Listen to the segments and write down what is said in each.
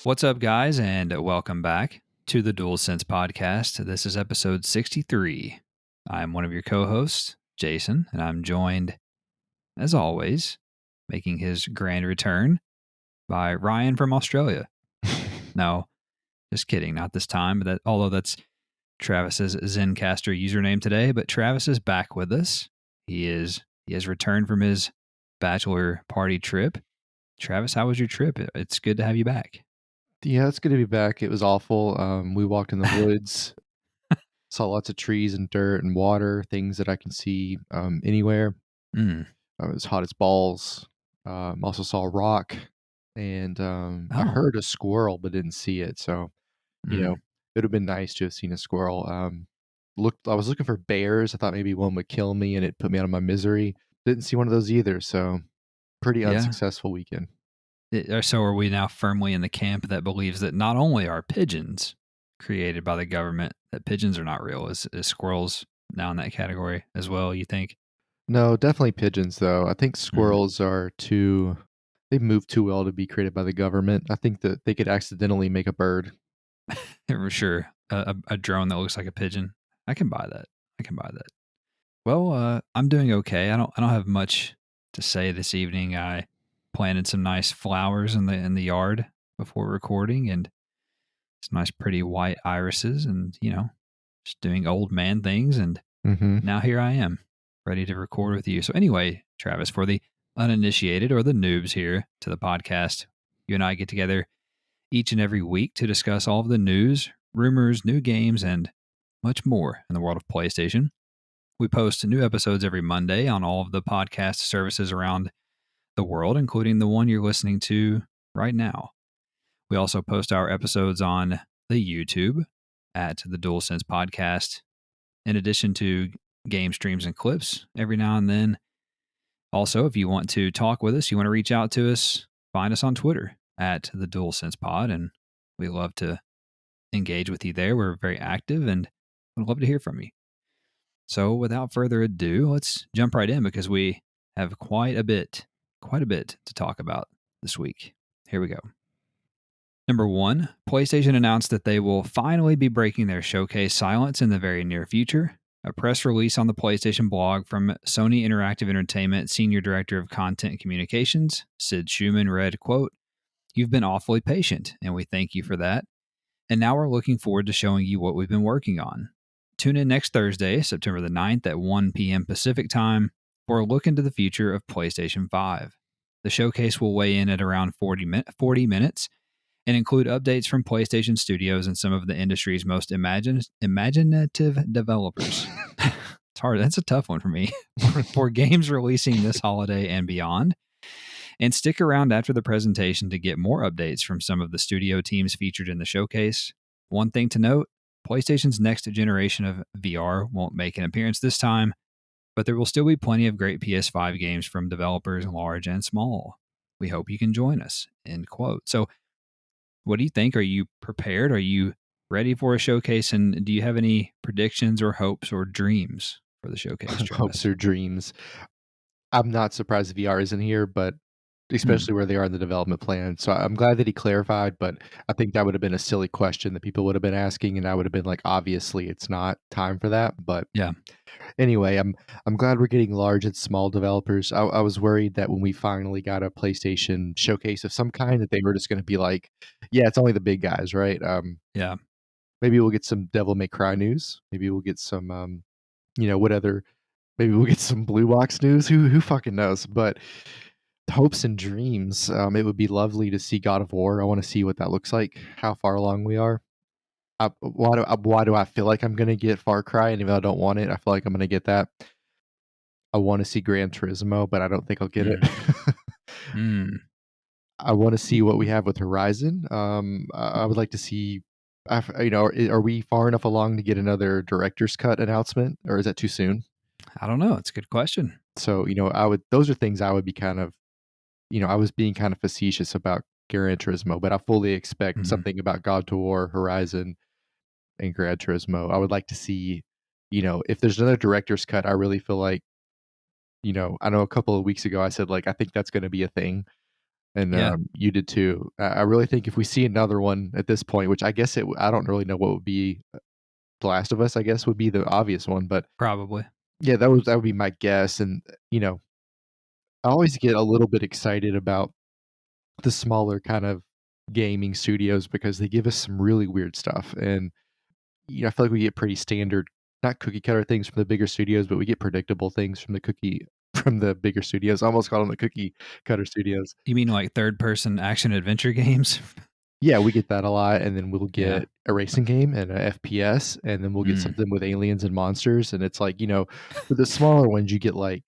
What's up, guys, and welcome back to the DualSense podcast. This is episode 63. I'm one of your co-hosts, Jason, and I'm joined, as always, making his grand return by Ryan from Australia. No, just kidding, not this time. But although that's Travis's Zencaster username today, but Travis is back with us. He has returned from his bachelor party trip. Travis, how was your trip? It's good to have you back. Yeah, it's good to be back. It was awful. We walked in the woods, saw lots of trees and dirt and water, things that I can see anywhere. Mm. It was hot as balls. Also saw a rock, and I Oh. heard a squirrel but didn't see it. So, it Mm. would have been nice to have seen a squirrel. I was looking for bears. I thought maybe one would kill me and it put me out of my misery. Didn't see one of those either. So, pretty Yeah. unsuccessful weekend. So are we now firmly in the camp that believes that not only are pigeons created by the government, that pigeons are not real? Is squirrels now in that category as well, you think? No, definitely pigeons, though. I think Mm. squirrels they've moved too well to be created by the government. I think that they could accidentally make a bird. For sure. A drone that looks like a pigeon. I can buy that. I can buy that. Well, I'm doing okay. I don't have much to say this evening. I planted some nice flowers in the yard before recording, and some nice pretty white irises, and just doing old man things. And Mhm. now here I am, ready to record with you. So anyway, Travis, for the uninitiated or the noobs here to the podcast, you and I get together each and every week to discuss all of the news, rumors, new games, and much more in the world of PlayStation. We post new episodes every Monday on all of the podcast services around the world, including the one you're listening to right now. We also post our episodes on the YouTube at the DualSense Podcast, in addition to game streams and clips every now and then. Also, if you want to talk with us, you want to reach out to us, find us on Twitter at the DualSense Pod, and we love to engage with you there. We're very active and would love to hear from you. So, without further ado, let's jump right in because we have quite a bit to talk about this week. Here we go. Number one, PlayStation announced that they will finally be breaking their showcase silence in the very near future. A press release on the PlayStation blog from Sony Interactive Entertainment Senior Director of Content and Communications, Sid Schumann, read, quote, "You've been awfully patient, and we thank you for that. And now we're looking forward to showing you what we've been working on. Tune in next Thursday, September the 9th at 1 p.m. Pacific Time for a look into the future of PlayStation 5. The showcase will weigh in at around 40 minutes and include updates from PlayStation Studios and some of the industry's most imaginative developers." It's hard. That's a tough one for me. For games releasing this holiday and beyond. And stick around after the presentation to get more updates from some of the studio teams featured in the showcase. One thing to note, PlayStation's next generation of VR won't make an appearance this time, but there will still be plenty of great PS5 games from developers large and small. We hope you can join us. End quote. So, what do you think? Are you prepared? Are you ready for a showcase? And do you have any predictions or hopes or dreams for the showcase, Hopes Travis? or dreams. I'm not surprised VR isn't here, but Hmm. especially where they are in the development plan. So I'm glad that he clarified, but I think that would have been a silly question that people would have been asking, and I would have been like, obviously, it's not time for that. But Yeah. anyway, I'm glad we're getting large and small developers. I was worried that when we finally got a PlayStation showcase of some kind, that they were just going to be like, yeah, it's only the big guys, right? Yeah. Maybe we'll get some Devil May Cry news. Maybe we'll get some, what other? Maybe we'll get some Blue Box news. Who fucking knows? But hopes and dreams. It would be lovely to see God of War. I want to see what that looks like. How far along we are. Why do I feel like I'm gonna get Far Cry, and even though I don't want it, I feel like I'm gonna get that. I want to see Gran Turismo, but I don't think I'll get it. Mm. Mm. I want to see what we have with Horizon. I would like to see. Are we far enough along to get another director's cut announcement, or is that too soon? I don't know. It's a good question. So I would. Those are things I would be kind of. I was being kind of facetious about Gran Turismo, but I fully expect Mm-hmm. something about God of War, Horizon, and Gran Turismo. I would like to see. If there's another director's cut, I really feel like. I know a couple of weeks ago I said like I think that's going to be a thing. and Yeah, you did too. I really think if we see another one at this point, which I guess I don't really know what would be. The Last of Us, I guess, would be the obvious one, but probably. yeah, that would be my guess. And I always get a little bit excited about the smaller kind of gaming studios because they give us some really weird stuff. And I feel like we get pretty standard, not cookie cutter things from the bigger studios, but we get predictable things from the cookie from the bigger studios. I almost call them the cookie cutter studios. You mean like third person action adventure games? Yeah, we get that a lot, and then we'll Yeah. get a racing game and a FPS, and then we'll get Mm, something with aliens and monsters. And it's like, for the smaller ones, you get like,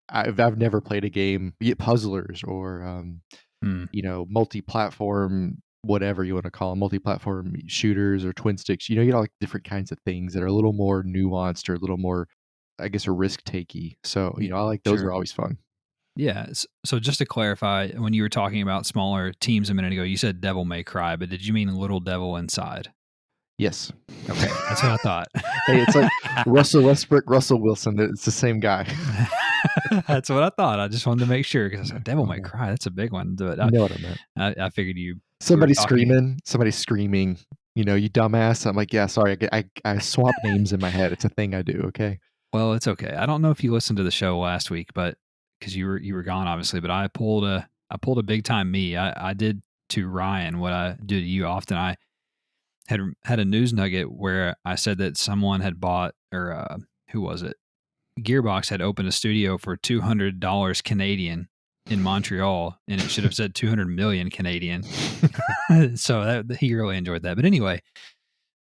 I've never played a game. You get puzzlers or mm, multi-platform, whatever you want to call them, multi-platform shooters or twin sticks. You get all like different kinds of things that are a little more nuanced or a little more, I guess, a risk takey. So, I like those are sure. always fun. Yeah. So just to clarify, when you were talking about smaller teams a minute ago, you said Devil May Cry, but did you mean Little Devil Inside? Yes. Okay, that's what I thought. Hey, it's like Russell Westbrook, Russell Wilson. It's the same guy. That's what I thought. I just wanted to make sure because I said Devil May Oh, Cry. That's a big one. But you know what I meant. I figured you were Somebody talking. screaming, somebody screaming. You dumbass. I'm like, yeah, sorry. I swap names in my head. It's a thing I do. Okay. Well, it's okay. I don't know if you listened to the show last week, but because you were gone, obviously. But I pulled a big time me. I did to Ryan what I do to you often. I had a news nugget where I said that someone had bought, or who was it? Gearbox had opened a studio for $200 Canadian in Montreal, and it should have said 200 million Canadian. So he really enjoyed that. But anyway,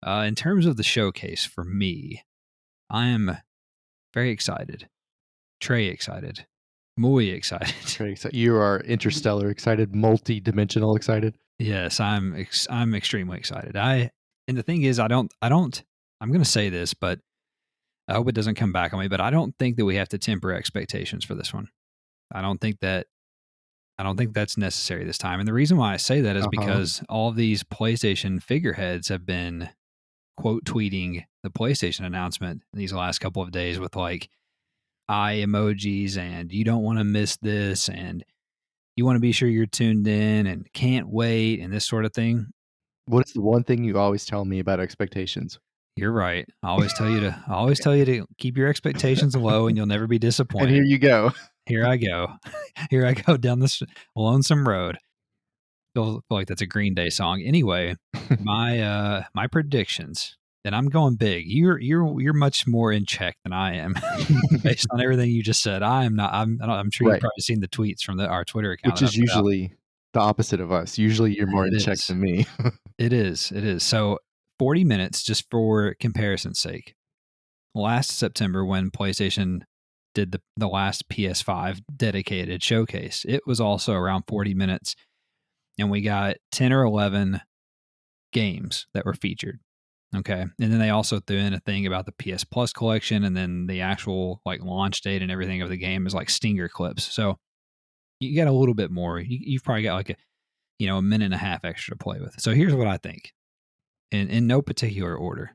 in terms of the showcase for me, I am very excited. Trey excited. Muy excited. Very excited. You are interstellar excited, multi-dimensional excited. Yes, I'm extremely excited. And the thing is, I'm going to say this, but I hope it doesn't come back on me, but I don't think that we have to temper expectations for this one. I don't think that I don't think that's necessary this time. And the reason why I say that is Uh-huh. because all of these PlayStation figureheads have been quote tweeting the PlayStation announcement in these last couple of days with like eye emojis and you don't want to miss this and you want to be sure you're tuned in and can't wait and this sort of thing. What's the one thing you always tell me about expectations? You're right. I always tell you to keep your expectations low and you'll never be And here disappointed. you go. Here I go. Here I go down this lonesome road. Feel like that's a Green Day song. Anyway, my predictions, and I'm going big. You're much more in check than I am, based on everything you just said. I am not. I'm sure you've Right. probably seen the tweets from our Twitter account Which that I is put out. usually the opposite of us. Usually you're more It in check is. than me. It is. It is. So 40 minutes, just for comparison's sake. Last September, when PlayStation did the last PS5 dedicated showcase, it was also around 40 minutes, and we got 10 or 11 games that were featured. Okay. And then they also threw in a thing about the PS Plus collection, and then the actual like launch date and everything of the game is like stinger clips. So you got a little bit more. You've probably got like a minute and a half extra to play with. So here's what I think, in no particular order,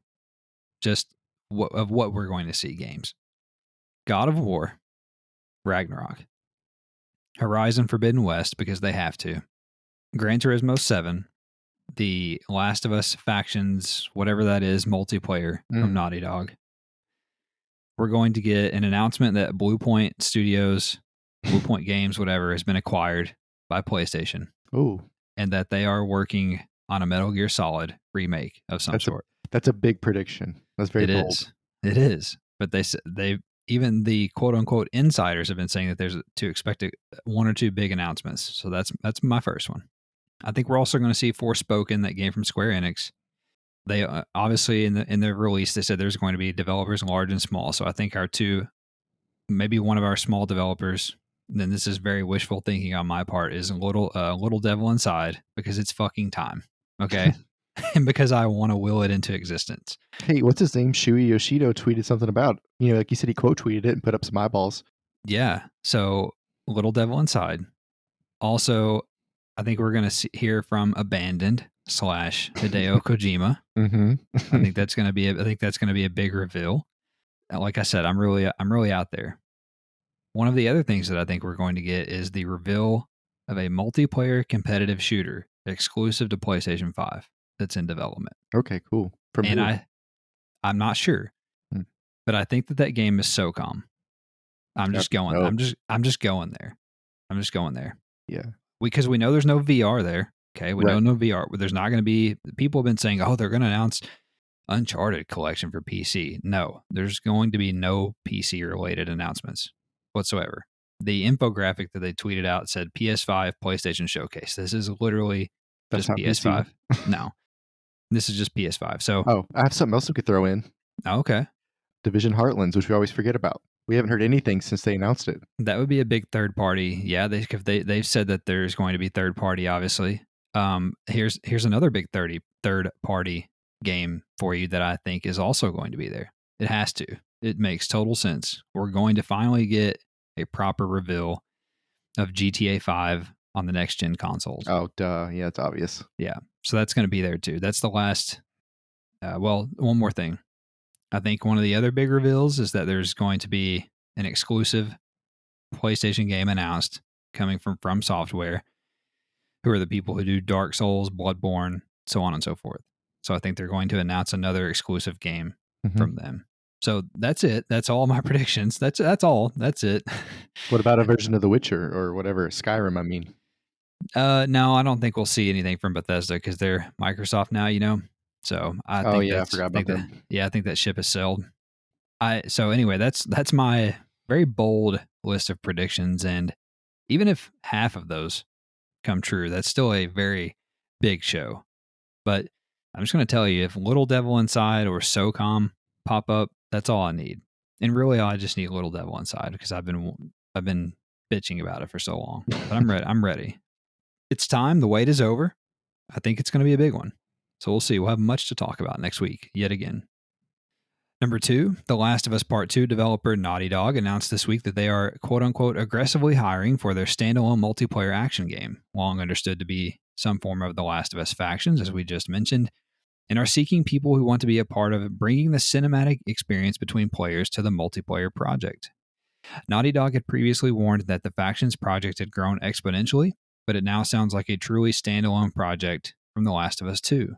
just of what we're going to see games: God of War, Ragnarok, Horizon Forbidden West because they have to, Gran Turismo 7, the Last of Us factions, whatever that is, multiplayer from Mm. Naughty Dog. We're going to get an announcement that Bluepoint Studios, Bluepoint Games, whatever, has been acquired by PlayStation, Ooh, and that they are working on a Metal Gear Solid remake of some that's a sort. that's a big prediction. That's very It bold. is. It is. But they even the quote unquote insiders have been saying that there's to expect one or two big announcements. So that's my first one. I think we're also going to see Forspoken, that game from Square Enix. They obviously in the release they said there's going to be developers large and small. So I think our two, maybe one of our small developers. Then this is very wishful thinking on my part. Is a little devil inside because it's fucking time. Okay, and because I want to will it into existence. Hey, what's his name? Shuei Yoshido tweeted something about, like you said, he quote tweeted it and put up some eyeballs. Yeah. So little devil inside. Also, I think we're going to hear from Abandoned / Hideo Kojima. Mm-hmm. I think that's going to be. I think that's going to be a big reveal. Like I said, I'm really out there. One of the other things that I think we're going to get is the reveal of a multiplayer competitive shooter exclusive to PlayStation 5 that's in development. Okay, cool. From And who? I'm not sure, Hmm. but I think that game is SOCOM. I'm just going. Oh, I'm just going there. I'm just going there. yeah. Because we know there's no VR there. Okay, we know Right. no VR. There's not going to be. People have been saying, "Oh, they're going to announce Uncharted collection for PC." No, there's going to be no PC related announcements whatsoever. The infographic that they tweeted out said PS5 PlayStation Showcase. This is literally That's just not PC. PS5. No, this is just PS5. So, Oh, I have something else we could throw in. okay, Division Heartlands, which we always forget about. We haven't heard anything since they announced it. that would be a big third party. Yeah, they've said that there's going to be third party. Obviously, here's another big third party game for you that I think is also going to be there. It has to. It makes total sense. We're going to finally get a proper reveal of GTA 5 on the next gen consoles. Oh, duh. Yeah, it's obvious. Yeah, so that's going to be there too. That's the last. Well, one more thing. I think one of the other big reveals is that there's going to be an exclusive PlayStation game announced coming from Software, who are the people who do Dark Souls, Bloodborne, so on and so forth. So I think they're going to announce another exclusive game from them. So that's it. That's all my predictions. That's all. That's it. What about a version of The Witcher or whatever? Skyrim, I mean. No, I don't think we'll see anything from Bethesda because they're Microsoft now, you know. So I think I forgot about them. I think that ship has sailed. So anyway, that's my very bold list of predictions, and even if half of those come true, that's still a very big show. But I'm just going to tell you, if Little Devil Inside or SOCOM pop up, that's all I need. And really, I just need Little Devil Inside because I've been bitching about it for so long. But I'm ready. I'm ready. It's time. The wait is over. I think it's going to be a big one. So we'll see. We'll have much to talk about next week, yet again. Number 2, The Last of Us Part 2 developer Naughty Dog announced this week that they are quote-unquote aggressively hiring for their standalone multiplayer action game, long understood to be some form of The Last of Us factions, as we just mentioned, and are seeking people who want to be a part of bringing the cinematic experience between players to the multiplayer project. Naughty Dog had previously warned that the factions project had grown exponentially, but it now sounds like a truly standalone project from The Last of Us 2.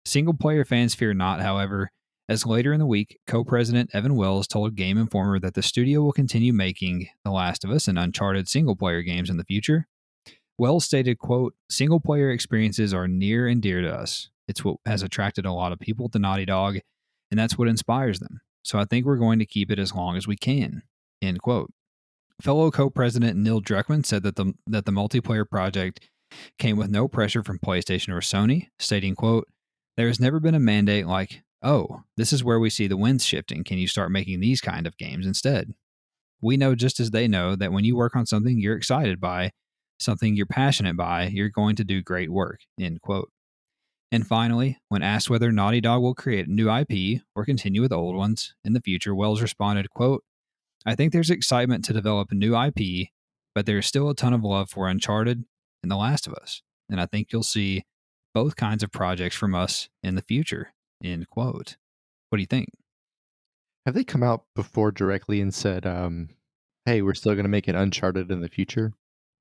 Single-player fans fear not, however, as later in the week, co-president Evan Wells told Game Informer that the studio will continue making The Last of Us and Uncharted single-player games in the future. Wells stated, quote, "Single-player experiences are near and dear to us. It's what has attracted a lot of people to Naughty Dog, and that's what inspires them. So I think we're going to keep it as long as we can," end quote. Fellow co-president Neil Druckmann said that the multiplayer project came with no pressure from PlayStation or Sony, stating, quote, "There has never been a mandate like, oh, this is where we see the winds shifting. Can you start making these kind of games instead? We know just as they know that when you work on something you're excited by, something you're passionate by, you're going to do great work," end quote. And finally, when asked whether Naughty Dog will create new IP or continue with old ones in the future, Wells responded, quote, "I think there's excitement to develop a new IP, but there's still a ton of love for Uncharted and The Last of Us. And I think you'll see both kinds of projects from us in the future," end quote. What do you think? Have they come out before directly and said, hey, we're still going to make an Uncharted in the future?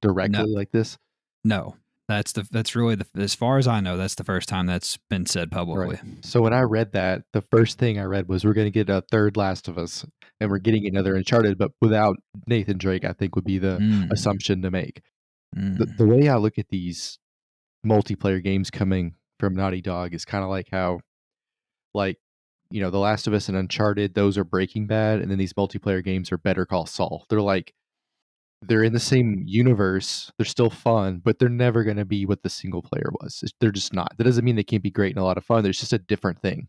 No, Directly like this? no. That's really as far as I know, that's the first time that's been said Right. publicly. So when I read that, the first thing I read was we're going to get a third Last of Us and we're getting another Uncharted, but without Nathan Drake, I think would be the Mm, assumption to make. The mm. way I look at these multiplayer games coming from Naughty Dog is kind of like how, like, The Last of Us and Uncharted, those are Breaking Bad, and then these multiplayer games are Better Call Saul. They're in the same universe. They're still fun, but they're never going to be what the single player was. They're just not. That doesn't mean they can't be great and a lot of fun. There's just a different thing.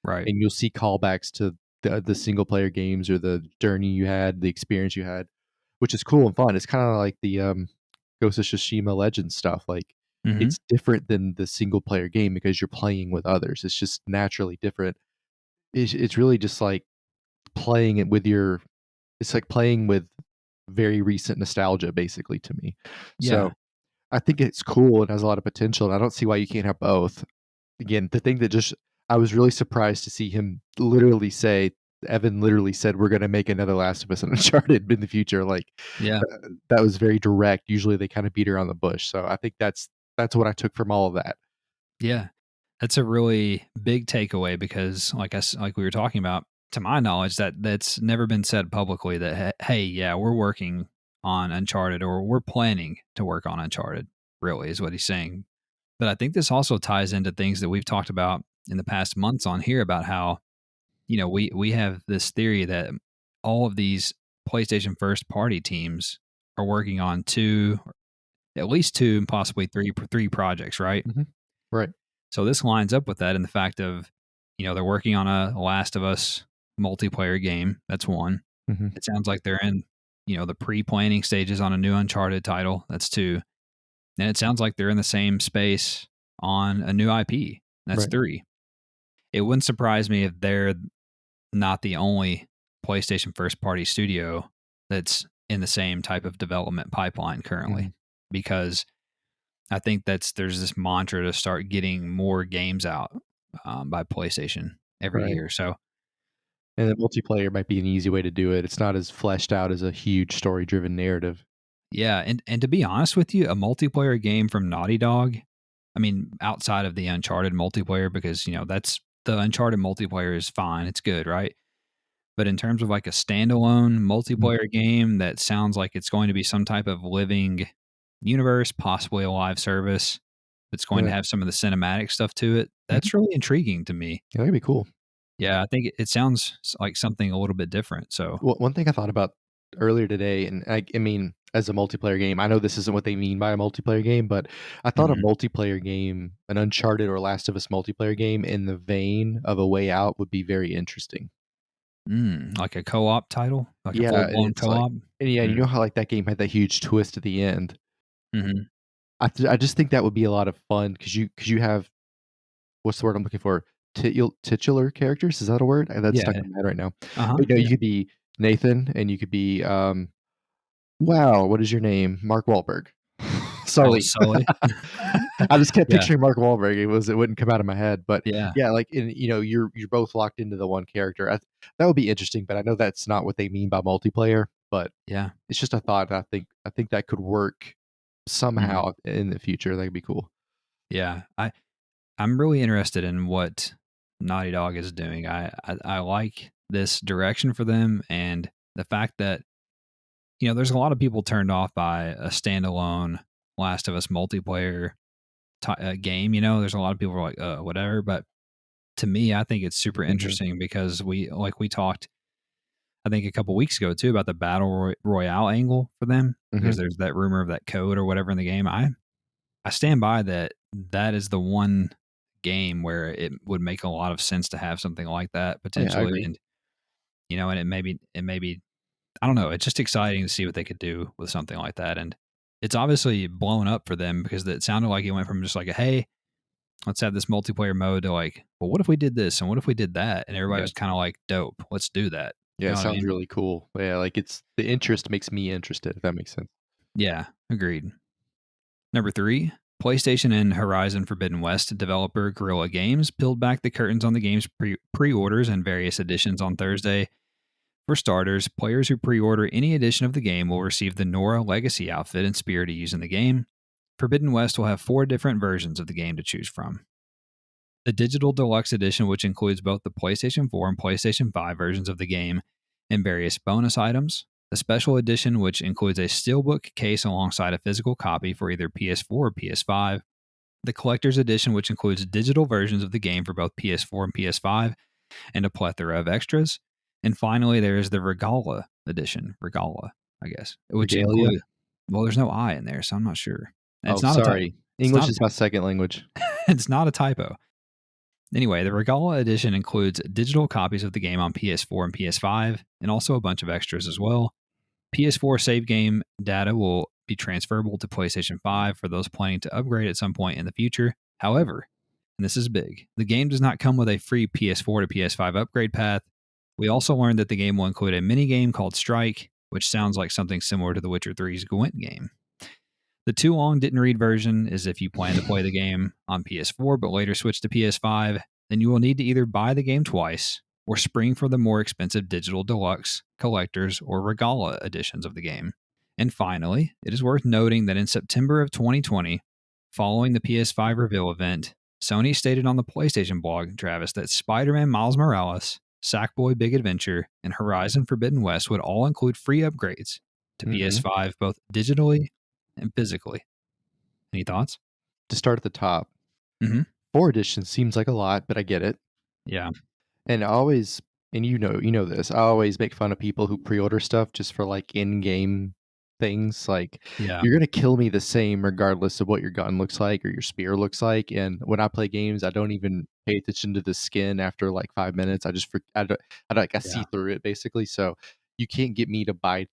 Right. And you'll see callbacks to the single player games or the journey you had, the experience you had, which is cool and fun. It's kind of like the Ghost of Tsushima Legends stuff. Like, Mm-hmm. it's different than the single player game because you're playing with others. It's just naturally different. It's really just like playing it with your. It's like playing with very recent nostalgia, basically, to me. Yeah. So I think it's cool and has a lot of potential, and I don't see why you can't have both. Again, the thing that just I was really surprised to see him literally say Evan literally said, "We're gonna make another Last of Us and Uncharted in the future." Like, Yeah. that was very direct. Usually, they kind of beat around the bush. So I think that's what I took from all of that. Yeah. That's a really big takeaway because like we were talking about, to my knowledge, that's never been said publicly that hey, yeah, we're working on Uncharted or we're planning to work on Uncharted, really is what he's saying. But I think this also ties into things that we've talked about in the past months on here about how, we have this theory that all of these PlayStation first party teams are working on at least two and possibly three projects, right? Mhm. Right. So this lines up with that in the fact of, they're working on a Last of Us multiplayer game. That's one. Mhm. It sounds like they're in, the pre-planning stages on a new Uncharted title. That's two. And it sounds like they're in the same space on a new IP. That's Right. three. It wouldn't surprise me if they're not the only PlayStation first party studio that's in the same type of development pipeline currently, Mhm. because I think there's this mantra to start getting more games out by PlayStation every Right. year. So And the multiplayer might be an easy way to do it. It's not as fleshed out as a huge story-driven narrative. yeah, and to be honest with you, a multiplayer game from Naughty Dog, I mean, outside of the Uncharted multiplayer, because that's the Uncharted multiplayer is fine, it's good, right? But in terms of like a standalone Mhm. multiplayer game that sounds like it's going to be some type of living universe, possibly a live service that's going to Right. have some of the cinematic stuff to it, Mhm. that's really intriguing to me. Yeah, that'd be cool. Yeah, I think it sounds like something a little bit different. So, Well, one thing I thought about earlier today, and I mean, as a multiplayer game, I know this isn't what they mean by a multiplayer game, but I thought a mhm. multiplayer game, an Uncharted or Last of Us multiplayer game in the vein of A Way Out would be very interesting. Like a co-op title, like a Yeah, and full-blown it's like, co-op. and yeah, you Mm, know how like that game had that huge twist at the end. mhm. I just think that would be a lot of fun because you have what's the word I'm looking for? Titular characters, is that a word? That's stuck Yeah. in my head right now. Uh-huh. But, Yeah. you could be Nathan, and you could be, wow, what is your name? Mark Wahlberg. Oh, Sully. Sully. I just kept Yeah. picturing Mark Wahlberg, it wouldn't come out of my head, but, Yeah. yeah, like, and, you're both locked into the one character. That would be interesting, but I know that's not what they mean by multiplayer, but Yeah. it's just a thought. I think that could work Mhm. somehow in the future. That'd be cool. Yeah. I'm really interested in what Naughty Dog is doing. I like this direction for them, and the fact that there's a lot of people turned off by a standalone Last of Us multiplayer game. There's a lot of people who are like, whatever. But to me, I think it's super Mhm. interesting because we talked, I think a couple weeks ago too, about the Royale angle for them, because Mhm. there's that rumor of that code or whatever in the game. I stand by that. That is the one game where it would make a lot of sense to have something like that Oh, yeah, I potentially, agree. and and it may be I don't know. It's just exciting to see what they could do with something like that, and it's obviously blown up for them because it sounded like it went from just like a hey, let's have this multiplayer mode to like, well, what if we did this and what if we did that, and everybody Yeah. was kind of like, dope, let's do that. Yeah, You it know what I sounds mean? really cool. Yeah, like, it's the interest makes me interested, if that makes sense. Yeah, agreed. Number three, PlayStation and Horizon Forbidden West developer Guerrilla Games peeled back the curtains on the game's pre-orders and various editions on Thursday. For starters, players who pre-order any edition of the game will receive the Nora Legacy outfit and spear to use in the game. Forbidden West will have 4 different versions of the game to choose from. The Digital Deluxe Edition, which includes both the PlayStation 4 and PlayStation 5 versions of the game and various bonus items. The Special Edition, which includes a steelbook case alongside a physical copy for either PS4 or PS5. The Collector's Edition, which includes digital versions of the game for both PS4 and PS5 and a plethora of extras. And finally, there is the Regala, I guess, which Regalia? include, well, there's no I in there, so I'm not sure. And Oh, it's not a type. sorry. It's English not a is my second language. it's not a typo. Anyway, the Regala edition includes digital copies of the game on PS4 and PS5, and also a bunch of extras as well. PS4 save game data will be transferable to PlayStation 5 for those planning to upgrade at some point in the future. However, and this is big, the game does not come with a free PS4 to PS5 upgrade path. We also learned that the game will include a mini game called Strike, which sounds like something similar to The Witcher 3's Gwent game. The too long didn't read version is if you plan to play the game on PS4 but later switch to PS5, then you will need to either buy the game twice or spring for the more expensive digital deluxe, collectors, or regala editions of the game. And finally, it is worth noting that in September of 2020, following the PS5 reveal event, Sony stated on the PlayStation blog, Travis, that Spider-Man Miles Morales, Sackboy Big Adventure, and Horizon Forbidden West would all include free upgrades to PS5, both digitally and physically. Any thoughts? To start at the top, Mm-hmm. 4 editions seems like a lot, but I get it. Yeah. And I always, and you know this, I always make fun of people who pre-order stuff just for like in-game things. Like, Yeah. you're gonna kill me the same regardless of what your gun looks like or your spear looks like. And when I play games, I don't even pay attention to the skin after like 5 minutes. I see through it basically. So you can't get me to buy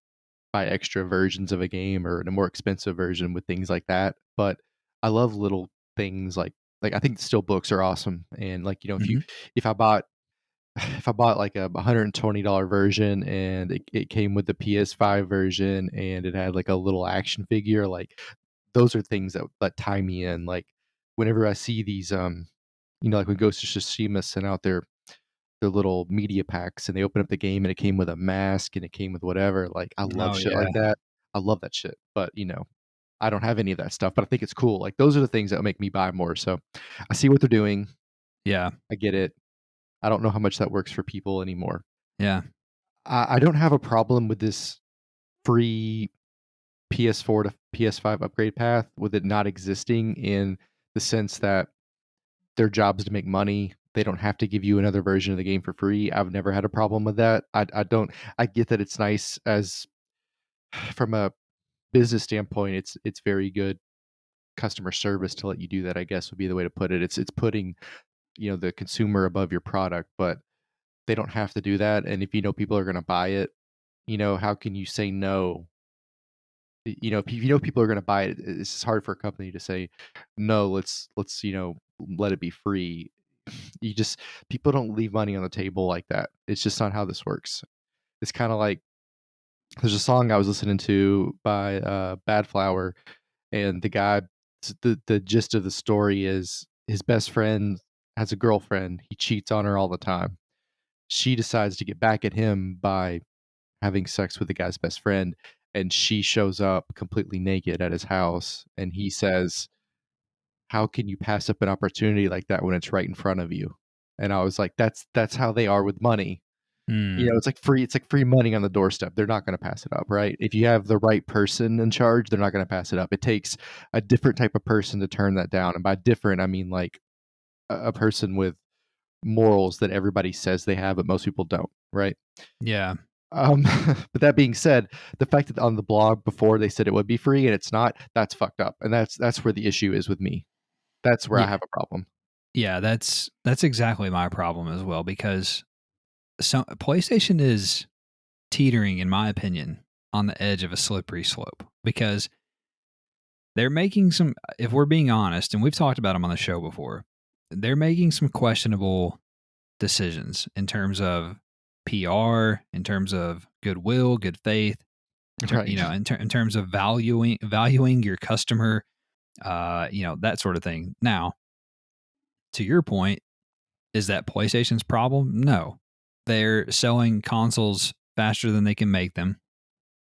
extra versions of a game or a more expensive version with things like that. But I love little things like I think still books are awesome. And like, Mm-hmm. if I bought if I bought like a $120 version and it came with the PS5 version and it had like a little action figure, like those are things that tie me in. Like whenever I see these like when Ghost of Tsushima sent out their little media packs and they open up the game and it came with a mask and it came with whatever, like I love Oh, shit yeah. like that. I love that shit. But I don't have any of that stuff, but I think it's cool. Like those are the things that make me buy more. So I see what they're doing. Yeah. I get it. I don't know how much that works for people anymore. Yeah. I don't have a problem with this free PS4 to PS5 upgrade path with it not existing in the sense that their job is to make money. They don't have to give you another version of the game for free. I've never had a problem with that. I get that it's nice as from a business standpoint, it's very good customer service to let you do that, I guess would be the way to put it. It's putting, the consumer above your product, but they don't have to do that. And if people are going to buy it, how can you say no? If people are going to buy it, it's just hard for a company to say no. Let's let it be free. You just People don't leave money on the table like that. It's just not how this works. It's kind of like there's a song I was listening to by Bad Flower, and the gist of the story is his best friend has a girlfriend. He cheats on her all the time. She decides to get back at him by having sex with the guy's best friend, and she shows up completely naked at his house, and he says, how can you pass up an opportunity like that when it's right in front of you? And I was like, that's how they are with money. Mm. It's like free money on the doorstep. They're not going to pass it up, right? If you have the right person in charge, they're not going to pass it up. It takes a different type of person to turn that down, and by different I mean like a person with morals that everybody says they have but most people don't, right? Yeah. Um, but that being said, the fact that on the blog before they said it would be free and it's not, that's fucked up. And that's where the issue is with me. That's where I Yeah. have a problem. Yeah. That's exactly my problem as well, because PlayStation is teetering, in my opinion, on the edge of a slippery slope, because they're making some, if we're being honest, and we've talked about them on the show before, they're making some questionable decisions in terms of PR, in terms of goodwill, good faith, Right. in terms of valuing your customer, that sort of thing. Now, to your point, is that PlayStation's problem? No. They're selling consoles faster than they can make them.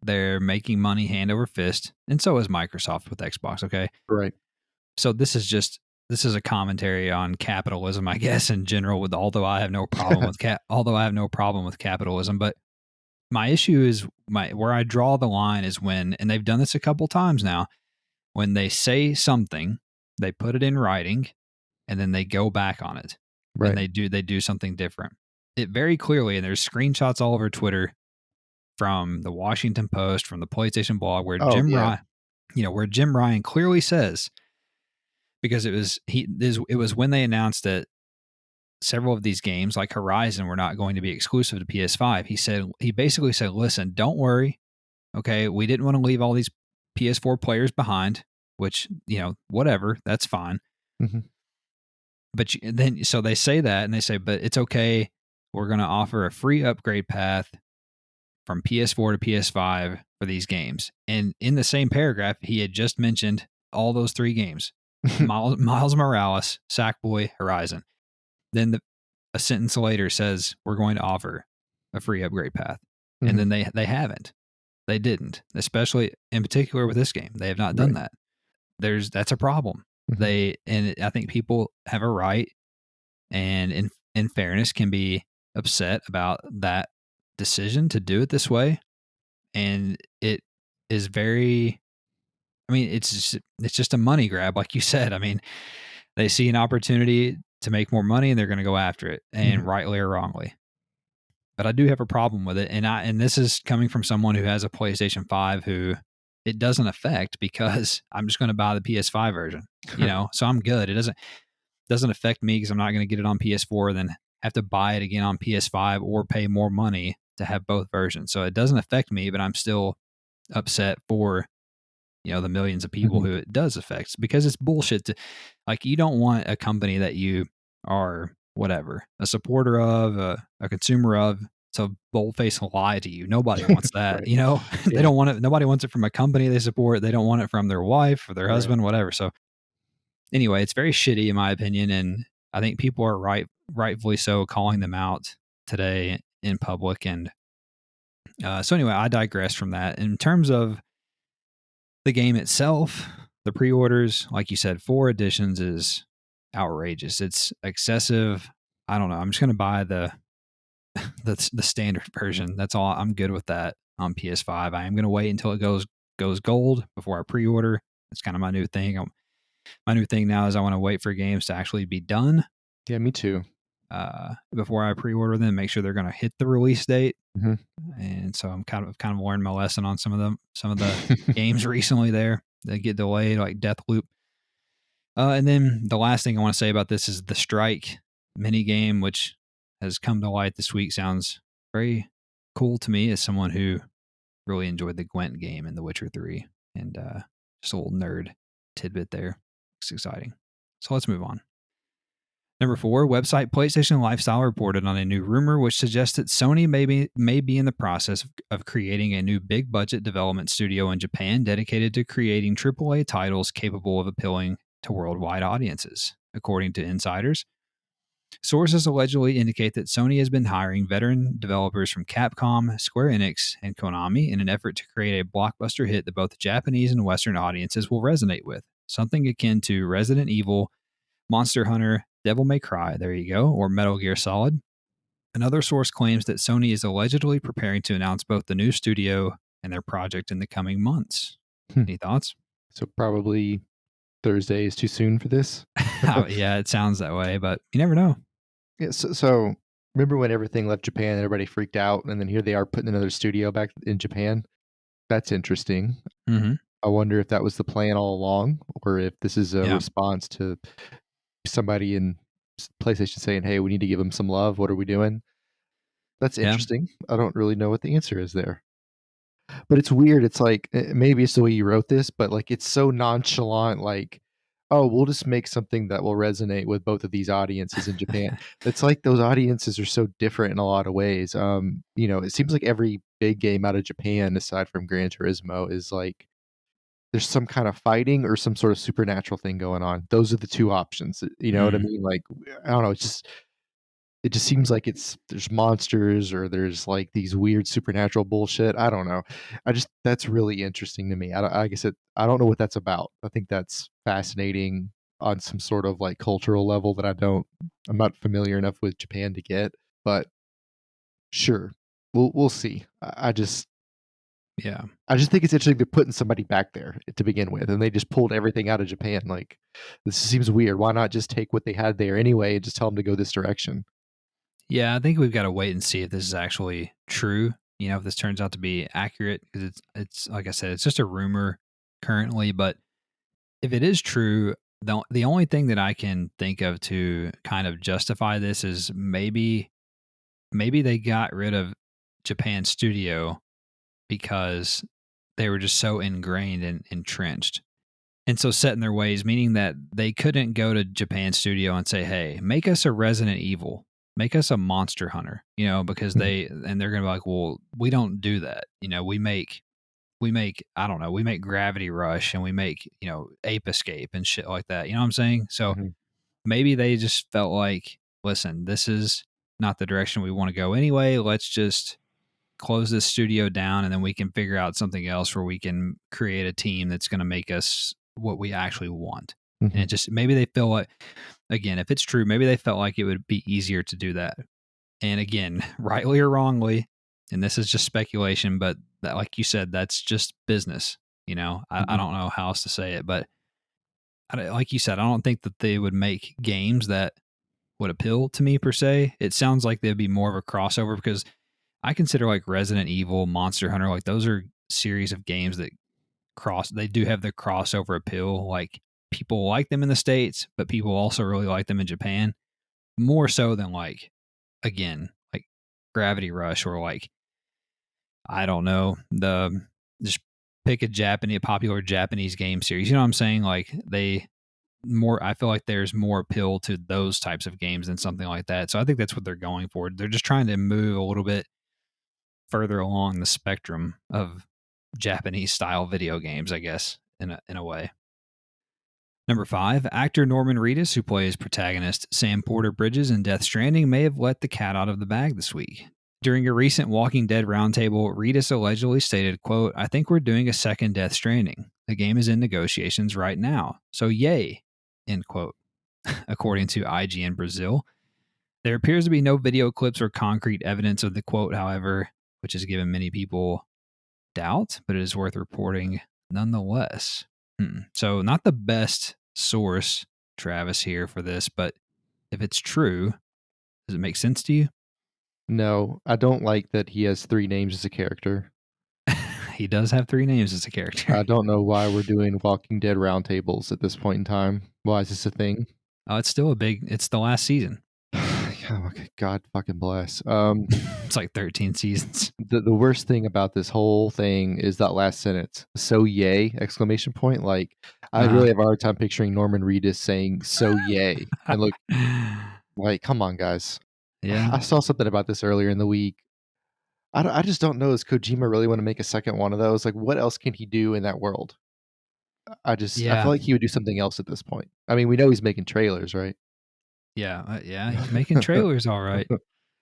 They're making money hand over fist, and so is Microsoft with Xbox, okay? Right. So this is a commentary on capitalism, I guess, in general, although I have no problem with capitalism, but my issue is where I draw the line is when, and they've done this a couple times now, when they say something, they put it in writing, and then they go back on it, and Right. they do something different. It very clearly, and there's screenshots all over Twitter from the Washington Post, from the PlayStation blog, where Oh yeah. Where Jim Ryan clearly says, because it was when they announced that several of these games like Horizon were not going to be exclusive to PS5. He basically said, "Listen, don't worry. Okay, we didn't want to leave all these PS4 players behind, which, whatever, that's fine." Hmm. But so they say that, and they say, "But it's okay. We're going to offer a free upgrade path from PS4 to PS5 for these games." And in the same paragraph, he had just mentioned all those 3 games: Miles Morales, Sackboy, Horizon. Then a sentence later says we're going to offer a free upgrade path, and Mhm. then they haven't. They didn't, especially in particular with this game. They have not done Right. that. That's a problem. Mhm. I think people have a right, and in fairness, can be upset about that decision to do it this way, and it is very. I mean, it's just a money grab, like you said. I mean, they see an opportunity to make more money, and they're going to go after it, and Mhm. rightly or wrongly. But I do have a problem with it, and this is coming from someone who has a PlayStation 5 who it doesn't affect because I'm just going to buy the PS5 version, so I'm good. It doesn't affect me because I'm not going to get it on PS4 and then have to buy it again on PS5 or pay more money to have both versions. So it doesn't affect me, but I'm still upset for the millions of people Mhm. who it does affect, because it's bullshit to, like, you don't want a company that you are whatever, a supporter of, a consumer of, to boldface lie to you. Nobody wants that, Right. they Yeah. don't want it. Nobody wants it from a company they support. They don't want it from their wife or their Right. husband, whatever. So anyway, it's very shitty in my opinion, and I think people are rightfully so, calling them out today in public. And so anyway, I digress from that. In terms of the game itself, the pre-orders, like you said, 4 editions is outrageous. It's excessive. I don't know. I'm just going to buy the standard version. That's all. I'm good with that on PS5. I am going to wait until it goes gold before I pre-order. That's kind of my new thing. My new thing now is I want to wait for games to actually be done Yeah, me too. before I pre-order them. Make sure they're going to hit the release date. Mhm. And so I'm kind of learned my lesson on some of the games recently there that get delayed, like Deathloop. And then the last thing I want to say about this is the Strike mini game, which has come to light this week. Sounds very cool to me as someone who really enjoyed the Gwent game in The Witcher 3. And just a little nerd tidbit there. It's exciting. So let's move on. Number 4, website PlayStation Lifestyle reported on a new rumor which suggests that Sony may be in the process of creating a new big budget development studio in Japan dedicated to creating AAA titles capable of appealing to worldwide audiences. According to insiders, sources allegedly indicate that Sony has been hiring veteran developers from Capcom, Square Enix, and Konami in an effort to create a blockbuster hit that both Japanese and Western audiences will resonate with, something akin to Resident Evil, Monster Hunter, Devil May Cry, there you go, or Metal Gear Solid. Another source claims that Sony is allegedly preparing to announce both the new studio and their project in the coming months. Hmm. Any thoughts? So probably Thursday is too soon for this. Yeah, it sounds that way, but you never know. Yeah, so remember when everything left Japan, everybody freaked out, and then here they are putting another studio back in Japan? That's interesting. Mm-hmm. I wonder if that was the plan all along, or if this is a Yeah. response to somebody in PlayStation saying, "Hey, we need to give them some love. What are we doing?" That's Yeah. interesting. I don't really know what the answer is there. But it's weird. It's like maybe it's the way you wrote this, but like it's so nonchalant. Like, oh, we'll just make something that will resonate with both of these audiences in Japan. It's like those audiences are so different in a lot of ways. It seems like every big game out of Japan, aside from Gran Turismo, is like there's some kind of fighting or some sort of supernatural thing going on. Those are the two options. You know what I Mm. mean? Like, I don't know. It just seems like there's monsters or there's like these weird supernatural bullshit. I don't know. That's really interesting to me. I don't know what that's about. I think that's fascinating on some sort of like cultural level that I'm not familiar enough with Japan to get, but sure. We'll see. Yeah. I just think it's interesting they're putting somebody back there to begin with, and they just pulled everything out of Japan. Like, this seems weird. Why not just take what they had there anyway and just tell them to go this direction? Yeah, I think we've got to wait and see if this is actually true. If this turns out to be accurate, because it's like I said, it's just a rumor currently. But if it is true, the only thing that I can think of to kind of justify this is maybe they got rid of Japan Studio because they were just so ingrained and entrenched, and so set in their ways, meaning that they couldn't go to Japan Studio and say, "Hey, make us a Resident Evil, make us a Monster Hunter," because Mhm. they're gonna be like, "Well, we don't do that. We make I don't know, we make Gravity Rush and we make Ape Escape and shit like that." You know what I'm saying? So Mhm. maybe they just felt like listen, this is not the direction we want to go anyway. Let's just close this studio down, and then we can figure out something else where we can create a team that's going to make us what we actually want. And it Mhm. just, maybe they feel like, again, if it's true, maybe they felt like it would be easier to do that. And again, rightly or wrongly, and this is just speculation, but that, like you said, that's just business. I Mhm. don't know how else to say it, but like you said, I don't think that they would make games that would appeal to me per se. It sounds like they'd be more of a crossover, because I consider like Resident Evil, Monster Hunter, like those are series of games that they do have the crossover appeal. Like, people like them in the States, but people also really like them in Japan, more so than, like, again, like Gravity Rush, or like, I don't know, just pick a popular Japanese game series. You know what I'm saying? Like, I feel like there's more appeal to those types of games than something like that. So I think that's what they're going for. They're just trying to move a little bit further along the spectrum of Japanese style video games, I guess, in a way. Number 5, actor Norman Reedus, who plays protagonist Sam Porter Bridges in Death Stranding, may have let the cat out of the bag this week. During a recent Walking Dead roundtable, Reedus allegedly stated, quote, "I think we're doing a second Death Stranding. The game is in negotiations right now. So yay," end quote. According to IGN Brazil. There appears to be no video clips or concrete evidence of the quote, however, which has given many people doubt, but it is worth reporting nonetheless. So, not the best source, Travis, here for this, but if it's true, does it make sense to you? No, I don't like that he has 3 names as a character. He does have 3 names as a character. I don't know why we're doing Walking Dead roundtables at this point in time. Why is this a thing? Oh, it's the last season. Yeah, okay, God fucking bless. It's like 13 seasons. The worst thing about this whole thing is that last sentence. "So yay!" Exclamation point. Like, I Uh-huh. really have a hard time picturing Norman Reedus saying "So yay!" and look, like, come on, guys. Yeah. I saw something about this earlier in the week. I just don't know. Does Kojima really want to make a second one of those? Like, what else can he do in that world? I Yeah. feel like he would do something else at this point. I mean, we know he's making trailers, right? Yeah. Yeah. He's making trailers all right.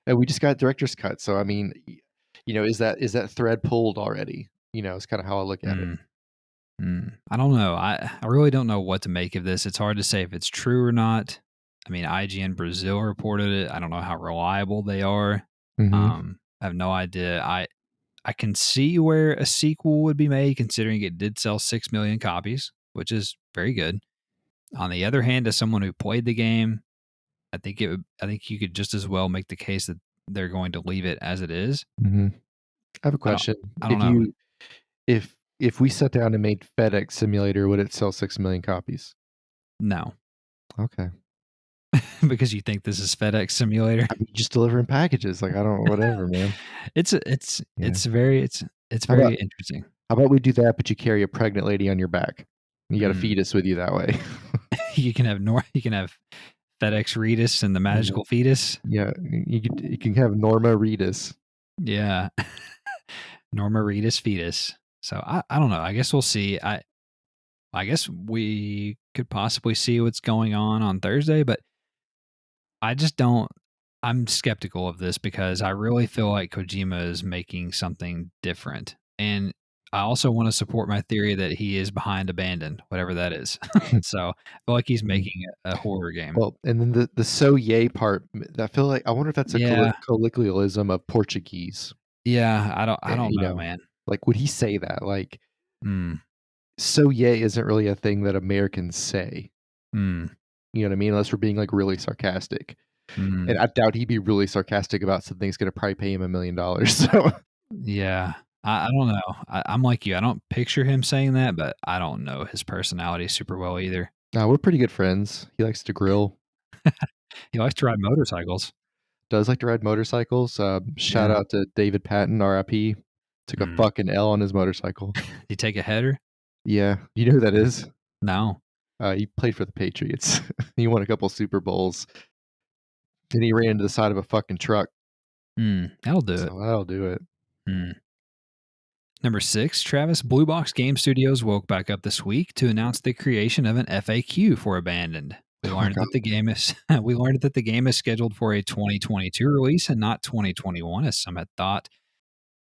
And we just got director's cut, so I mean, is that thread pulled already? Is kinda how I look at it. Mm. I don't know. I really don't know what to make of this. It's hard to say if it's true or not. I mean, IGN Brazil reported it. I don't know how reliable they are. Mhm, I have no idea. I can see where a sequel would be made, considering it did sell 6 million copies, which is very good. On the other hand, as someone who played the game, I think you could just as well make the case that they're going to leave it as it is. mhm. I have a I don't question. I don't If know. you if we sat down and made FedEx Simulator, would it sell 6 million copies? No. Okay. Because you think this is FedEx Simulator. I mean, just delivering packages, like, I don't whatever, man. Yeah. It's very it's How about very interesting. how about we do that, but you carry a pregnant lady on your back? You got a Mm. fetus with you that way. You can have FedEx Reedus and the Yeah. magical fetus. Yeah, you can have Norma Reedus. Yeah. Norma Reedus fetus. So I don't know. I guess we'll see. I guess we could possibly see what's going on Thursday, but I just don't. I'm skeptical of this, because I really feel like Kojima is making something different. And I also want to support my theory that he is behind Abandoned, whatever that is. So I feel like he's Mm. making a horror game. Well, and then the "so yay" part, I feel like I wonder if that's a Yeah. colloquialism of Portuguese. Yeah. I don't You know, know? man. Like, would he say that? Like, Mm, "So yay" isn't really a thing that Americans say. mm, You know what I mean? Unless we're being, like, really sarcastic. And mm. I doubt he'd be really sarcastic about something that's gonna probably pay him $1,000,000, so Yeah. I don't know. I'm like you. I don't picture him saying that, but I don't know his personality super well either. nah, we're pretty good friends. He likes to grill, He likes to ride motorcycles. does like to ride motorcycles. Shout Yeah. out to David Patton, RIP. Took a Mm. fucking L on his motorcycle. Did he take a header? Yeah. You know who that is? No. He played for the Patriots. He won a couple Super Bowls, and he ran into the side of a fucking truck, That'll do it. so that'll do it. Mm. Number 6, Travis, BLUEBOX Game Studios woke back up this week to announce the creation of an FAQ for Abandoned. We Oh my learned god. that the game is we learned that the game is scheduled for a 2022 release and not 2021, as some had thought.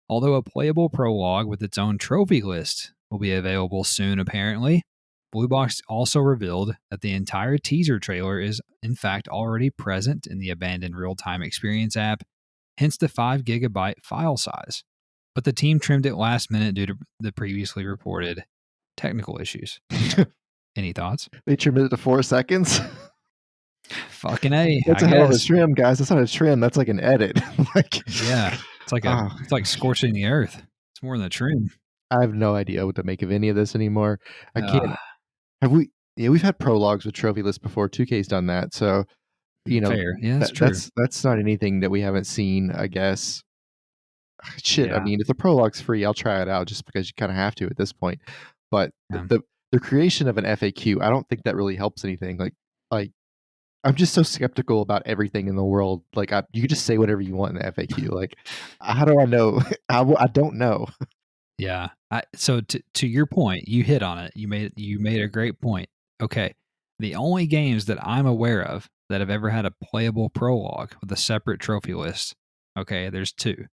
Although a playable prologue with its own trophy list will be available soon, apparently. Blue Box also revealed that the entire teaser trailer is, in fact, already present in the abandoned real time experience app, hence the 5 GB file size. But the team trimmed it last minute due to the previously reported technical issues. Any thoughts? They trimmed it to 4 seconds. Fucking A, That's I a hell of a guess. trim, guys. That's not a trim. That's like an edit. Like, Yeah. ah, It's like scorching the earth. It's more than a trim. I have no idea what to make of any of this anymore. I can't. Uh, Have we? Yeah, we've had prologues with trophy lists before. 2K's done that, so you know fair. Yeah, that's that true. that's not anything that we haven't seen. I guess. Shit. I Yeah. mean, if the prologue's free, I'll try it out just because you kind of have to at this point. But Yeah. the creation of an FAQ, I don't think that really helps anything. Like I'm just so skeptical about everything in the world. Like you can just say whatever you want in the FAQ. Like, how do I know? I don't know. Yeah. So to your point, you hit on it. You made a great point. Okay. The only games that I'm aware of that have ever had a playable prologue with a separate trophy list, okay, there's two.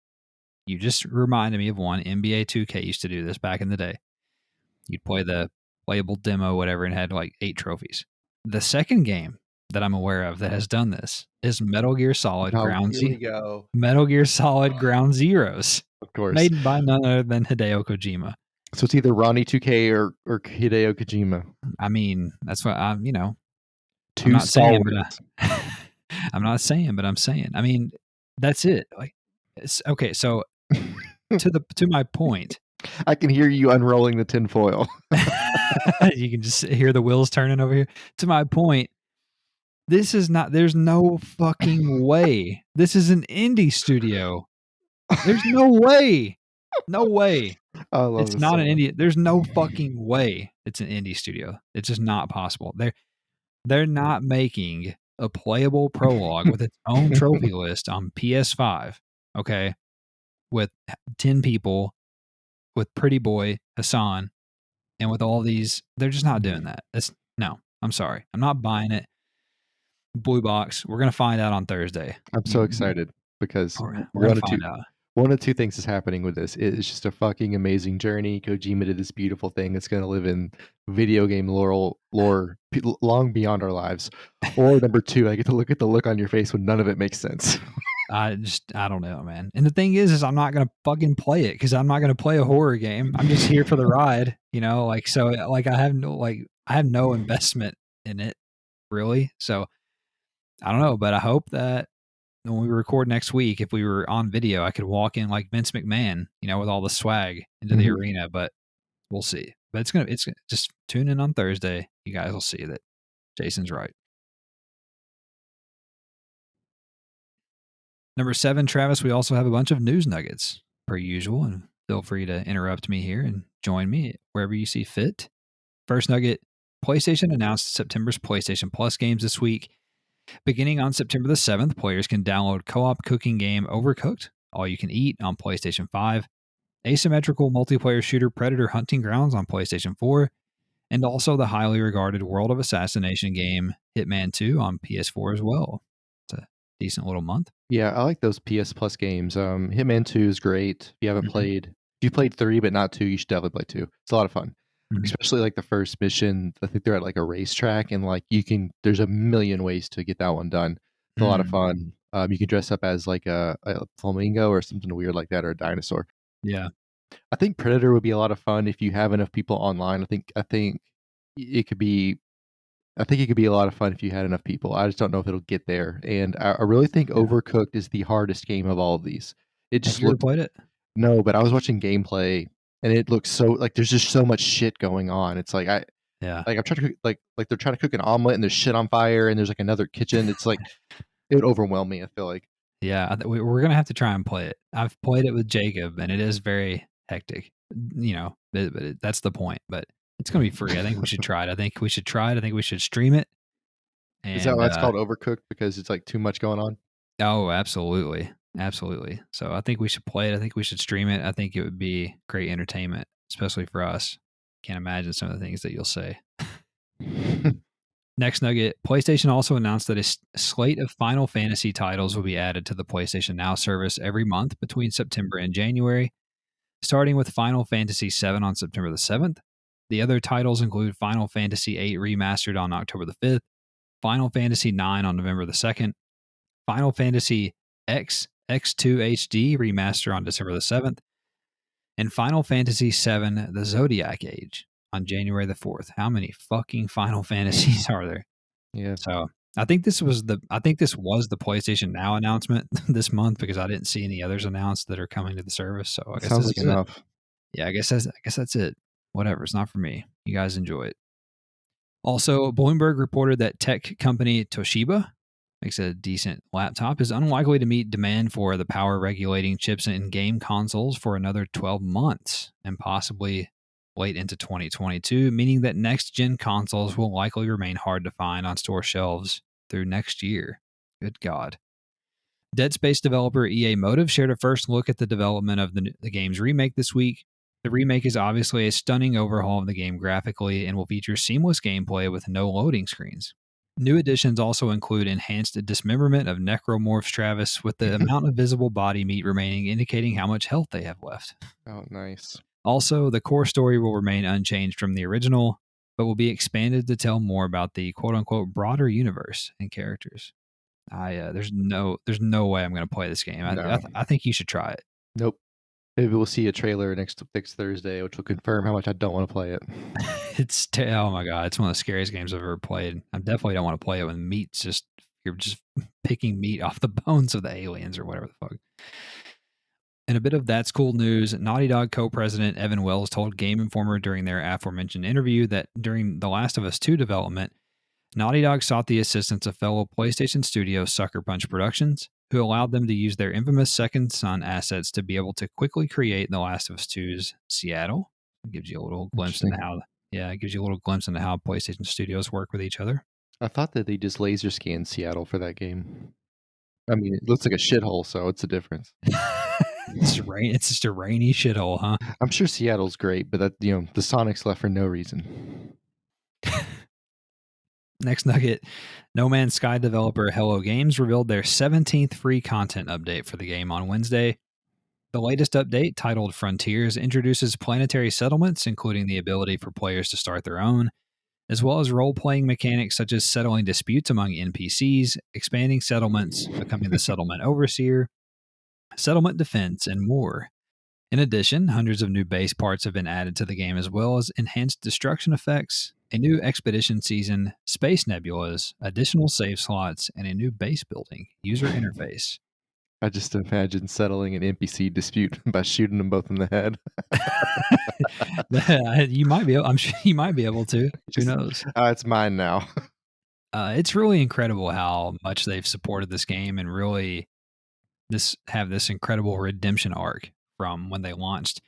You just reminded me of one. NBA 2K used to do this back in the day. You'd play the playable demo, whatever, and had like 8 trophies. The second game that I'm aware of that has done this is Metal Gear Solid Oh, here we go. Metal Gear Solid Ground Zeroes, Of course. made by none other than Hideo Kojima. So it's either Ronnie 2K or Hideo Kojima. I mean, that's what I'm. I'm Two not saying, stalwarts. but I'm not saying, but I'm saying. I mean, that's it. Like, it's okay. So to my point, I can hear you unrolling the tinfoil. you can just hear the wheels turning over here. To my point, this is not. There's no fucking way. This is an indie studio. There's no way. No way. I love It's this not so an much. indie. There's no fucking way it's an indie studio. It's just not possible. They're not making a playable prologue with its own trophy list on PS5. Okay, with 10 people, with Pretty Boy Hassan, and with all these. They're just not doing that. No. I'm sorry. I'm not buying it. Blue Box. We're gonna find out on Thursday. I'm so excited because We're gonna find out. one of two things is happening with this. It's just a fucking amazing journey. Kojima did this beautiful thing that's going to live in video game lore long beyond our lives. Or number two, I get to look at the look on your face when none of it makes sense. I don't know, man. And the thing is I'm not gonna fucking play it because I'm not gonna play a horror game. I'm just here for the ride, like so. Like I have no investment in it, really. So I don't know, but I hope that when we record next week, if we were on video, I could walk in like Vince McMahon, with all the swag into the arena. But we'll see. But it's just tune in on Thursday. You guys will see that Jason's right. Number 7, Travis, we also have a bunch of news nuggets, per usual, and feel free to interrupt me here and join me wherever you see fit. First nugget, PlayStation announced September's PlayStation Plus games this week. Beginning on September the 7th, players can download co-op cooking game Overcooked, All You Can Eat on PlayStation 5, asymmetrical multiplayer shooter Predator Hunting Grounds on PlayStation 4, and also the highly regarded World of Assassination game Hitman 2 on PS4 as well. It's a decent little month. Yeah, I like those PS Plus games. Hitman 2 is great. If you haven't played, if you played 3 but not 2, you should definitely play 2. It's a lot of fun. Especially like the first mission. I think they're at like a racetrack and like there's a million ways to get that one done. It's a lot of fun. You can dress up as like a flamingo or something weird like that, or a dinosaur. Yeah. I think Predator would be a lot of fun if you have enough people online. I think it could be a lot of fun if you had enough people. I just don't know if it'll get there. And I really think Yeah. Overcooked is the hardest game of all of these. It just Have you ever looked played it? No, but I was watching gameplay and it looks so like there's just so much shit going on. It's like Yeah. I'm trying to cook, like they're trying to cook an omelet and there's shit on fire and there's like another kitchen. It's like it would overwhelm me, I feel like. Yeah. We're going to have to try and play it. I've played it with Jacob and it is very hectic, that's the point, but it's going to be free. I think we should try it. I think we should try it. I think we should stream it. Is that And, why it's called Overcooked? Because it's like too much going on? oh, absolutely. Absolutely. So I think we should play it. I think we should stream it. I think it would be great entertainment, especially for us. Can't imagine some of the things that you'll say. Next nugget, PlayStation also announced that a slate of Final Fantasy titles will be added to the PlayStation Now service every month between September and January, starting with Final Fantasy VII on September the 7th. The other titles include Final Fantasy VIII Remastered on October the 5th, Final Fantasy IX on November the 2nd, Final Fantasy X X2 HD Remaster on December the 7th, and Final Fantasy VII The Zodiac Age on January the 4th. How many fucking Final Fantasies are there? Yeah. So I think this was the PlayStation Now announcement this month because I didn't see any others announced that are coming to the service. So I That guess this sounds is like it. enough. Yeah, I guess that's it. Whatever, it's not for me. You guys enjoy it. Also, Bloomberg reported that tech company Toshiba makes a decent laptop is unlikely to meet demand for the power regulating chips in game consoles for another 12 months and possibly late into 2022, meaning that next gen consoles will likely remain hard to find on store shelves through next year. Good God. Dead Space developer EA Motive shared a first look at the development of the game's remake this week. The remake is obviously a stunning overhaul of the game graphically and will feature seamless gameplay with no loading screens. New additions also include enhanced dismemberment of necromorphs Travis, with the amount of visible body meat remaining indicating how much health they have left. Oh, nice. Also, the core story will remain unchanged from the original, but will be expanded to tell more about the quote unquote broader universe and characters. There's no way I'm going to play this game. No. I think you should try it. Nope. Maybe we'll see a trailer next Thursday, which will confirm how much I don't want to play it. Oh my god, it's one of the scariest games I've ever played. I definitely don't want to play it when meat's just you're just picking meat off the bones of the aliens or whatever the fuck. In a bit of That's Cool news, Naughty Dog co-president Evan Wells told Game Informer during their aforementioned interview that during The Last of Us 2 development, Naughty Dog sought the assistance of fellow PlayStation studio Sucker Punch Productions, who allowed them to use their infamous Second Son assets to be able to quickly create The Last of Us 2's Seattle. It gives you a little glimpse into it gives you a little glimpse into how PlayStation studios work with each other. I thought that they just laser scanned Seattle for that game. I mean, it looks like a shithole, so it's a difference. It's just a rainy shithole, huh? I'm sure Seattle's great, but that the Sonic's left for no reason. Next nugget, No Man's Sky developer Hello Games revealed their 17th free content update for the game on Wednesday. The latest update, titled Frontiers, introduces planetary settlements, including the ability for players to start their own, as well as role-playing mechanics such as settling disputes among NPCs, expanding settlements, becoming the settlement overseer, settlement defense, and more. In addition, hundreds of new base parts have been added to the game, as well as enhanced destruction effects, a new expedition season, space nebulas, additional save slots, and a new base building user interface. I just imagine settling an NPC dispute by shooting them both in the head. You might be. I'm sure you might be able to. Who knows? It's mine now. It's really incredible how much they've supported this game and really have this incredible redemption arc from when they launched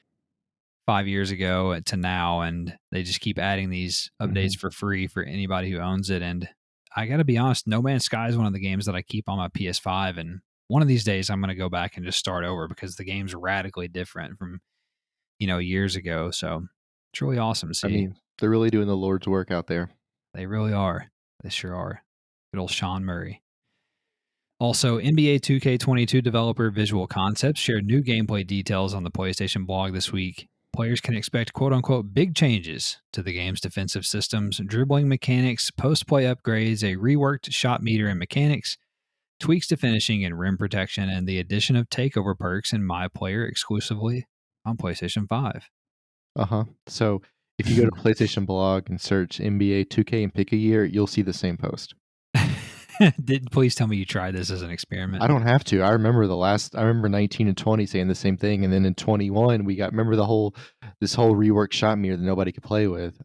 5 years ago to now, and they just keep adding these updates for free for anybody who owns it. And I got to be honest, No Man's Sky is one of the games that I keep on my PS5, and one of these days I'm going to go back and just start over because the game's radically different from years ago. So it's really awesome to see. I mean, they're really doing the Lord's work out there. They really are. They sure are. Good old Sean Murray. Also, NBA 2K22 developer Visual Concepts shared new gameplay details on the PlayStation blog this week. Players can expect quote-unquote big changes to the game's defensive systems, dribbling mechanics, post-play upgrades, a reworked shot meter and mechanics, tweaks to finishing and rim protection, and the addition of takeover perks in My Player exclusively on PlayStation 5. So if you go to PlayStation blog and search NBA 2K and pick a year, you'll see the same post. Please tell me you tried this as an experiment. I don't have to. I remember 19 and 20 saying the same thing, and then in 21 we got this whole reworked shot meter that nobody could play with.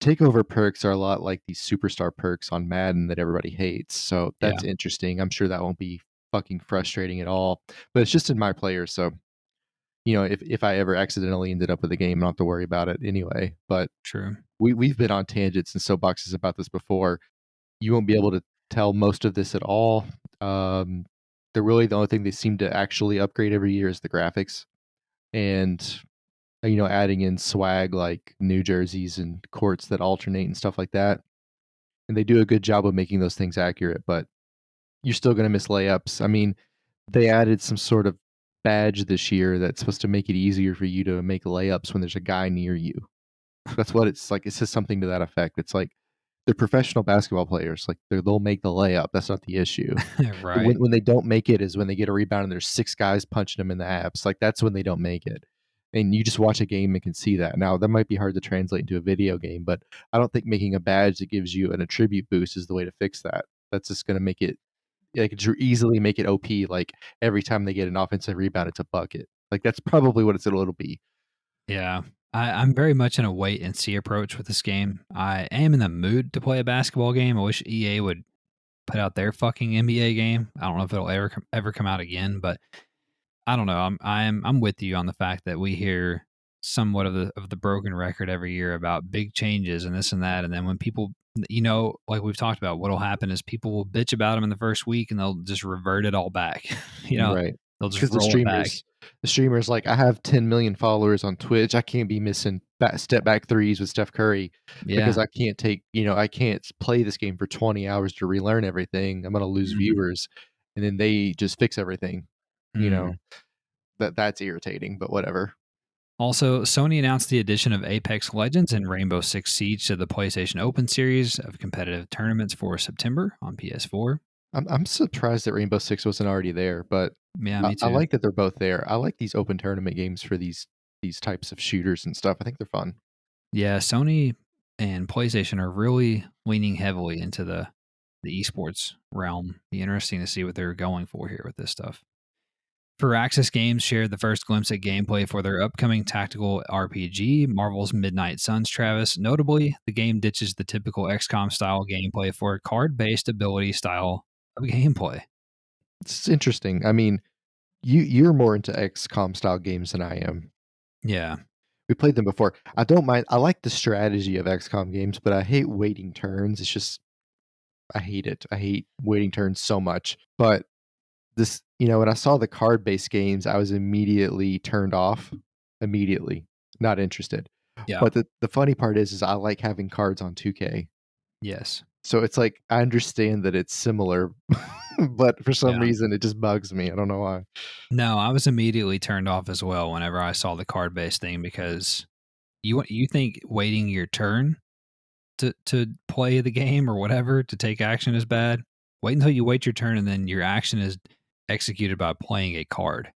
Takeover perks are a lot like these superstar perks on Madden that everybody hates. So that's interesting. I'm sure that won't be fucking frustrating at all. But it's just in My Player, so if I ever accidentally ended up with a game, I don't have to worry about it anyway. But true. We've been on tangents and soapboxes about this before. You won't be able to tell most of this at all. The only thing they seem to actually upgrade every year is the graphics, and adding in swag like new jerseys and courts that alternate and stuff like that. and they do a good job of making those things accurate, but you're still going to miss layups. I mean, they added some sort of badge this year that's supposed to make it easier for you to make layups when there's a guy near you. That's what it's like. It says something to that effect. It's like they're professional basketball players. Like they'll make the layup. That's not the issue. Right. When they don't make it is when they get a rebound and there's six guys punching them in the abs. Like that's when they don't make it. And you just watch a game and can see that. Now that might be hard to translate into a video game, but I don't think making a badge that gives you an attribute boost is the way to fix that. That's just going to make it like easily make it OP. Like every time they get an offensive rebound, it's a bucket. Like that's probably what it'll be. Yeah. I'm very much in a wait and see approach with this game. I am in the mood to play a basketball game. I wish EA would put out their fucking NBA game. I don't know if it'll ever come out again, but I don't know. I'm with you on the fact that we hear somewhat of the broken record every year about big changes and this and that, and then when people, like we've talked about, what'll happen is people will bitch about them in the first week and they'll just revert it all back. Right. They'll It's just because roll it back. the streamers like I have 10 million followers on Twitch. I can't be missing step back threes with Steph Curry because Yeah. I can't I can't play this game for 20 hours to relearn everything. I'm gonna lose Mhm. viewers, and then they just fix everything. You know Mm. that's irritating, but whatever. Also, Sony announced the addition of Apex Legends and Rainbow Six Siege to the PlayStation Open series of competitive tournaments for September on PS4. I'm surprised that Rainbow Six wasn't already there, but Yeah, me I too. like that they're both there. I like these open tournament games for these types of shooters and stuff. I think they're fun. Yeah, Sony and PlayStation are really leaning heavily into the esports realm. Be interesting to see what they're going for here with this stuff. Firaxis Games shared the first glimpse at gameplay for their upcoming tactical RPG, Marvel's Midnight Suns, Travis. Notably, the game ditches the typical XCOM style gameplay for a card based ability style of gameplay. It's interesting. I mean, you're more into XCOM style games than I am. Yeah. We played them before. I don't mind. I like the strategy of XCOM games, but I hate waiting turns. It's just I hate it. I hate waiting turns so much. But this, when I saw the card-based games, I was immediately turned off. Immediately, not interested. Yeah. But the funny part is I like having cards on 2K. Yes. So it's like I understand that it's similar, but for some Yeah. reason it just bugs me. I don't know why. No, I was immediately turned off as well whenever I saw the card based thing because you think waiting your turn to play the game or whatever to take action is bad. Wait until you wait your turn and then your action is executed by playing a card.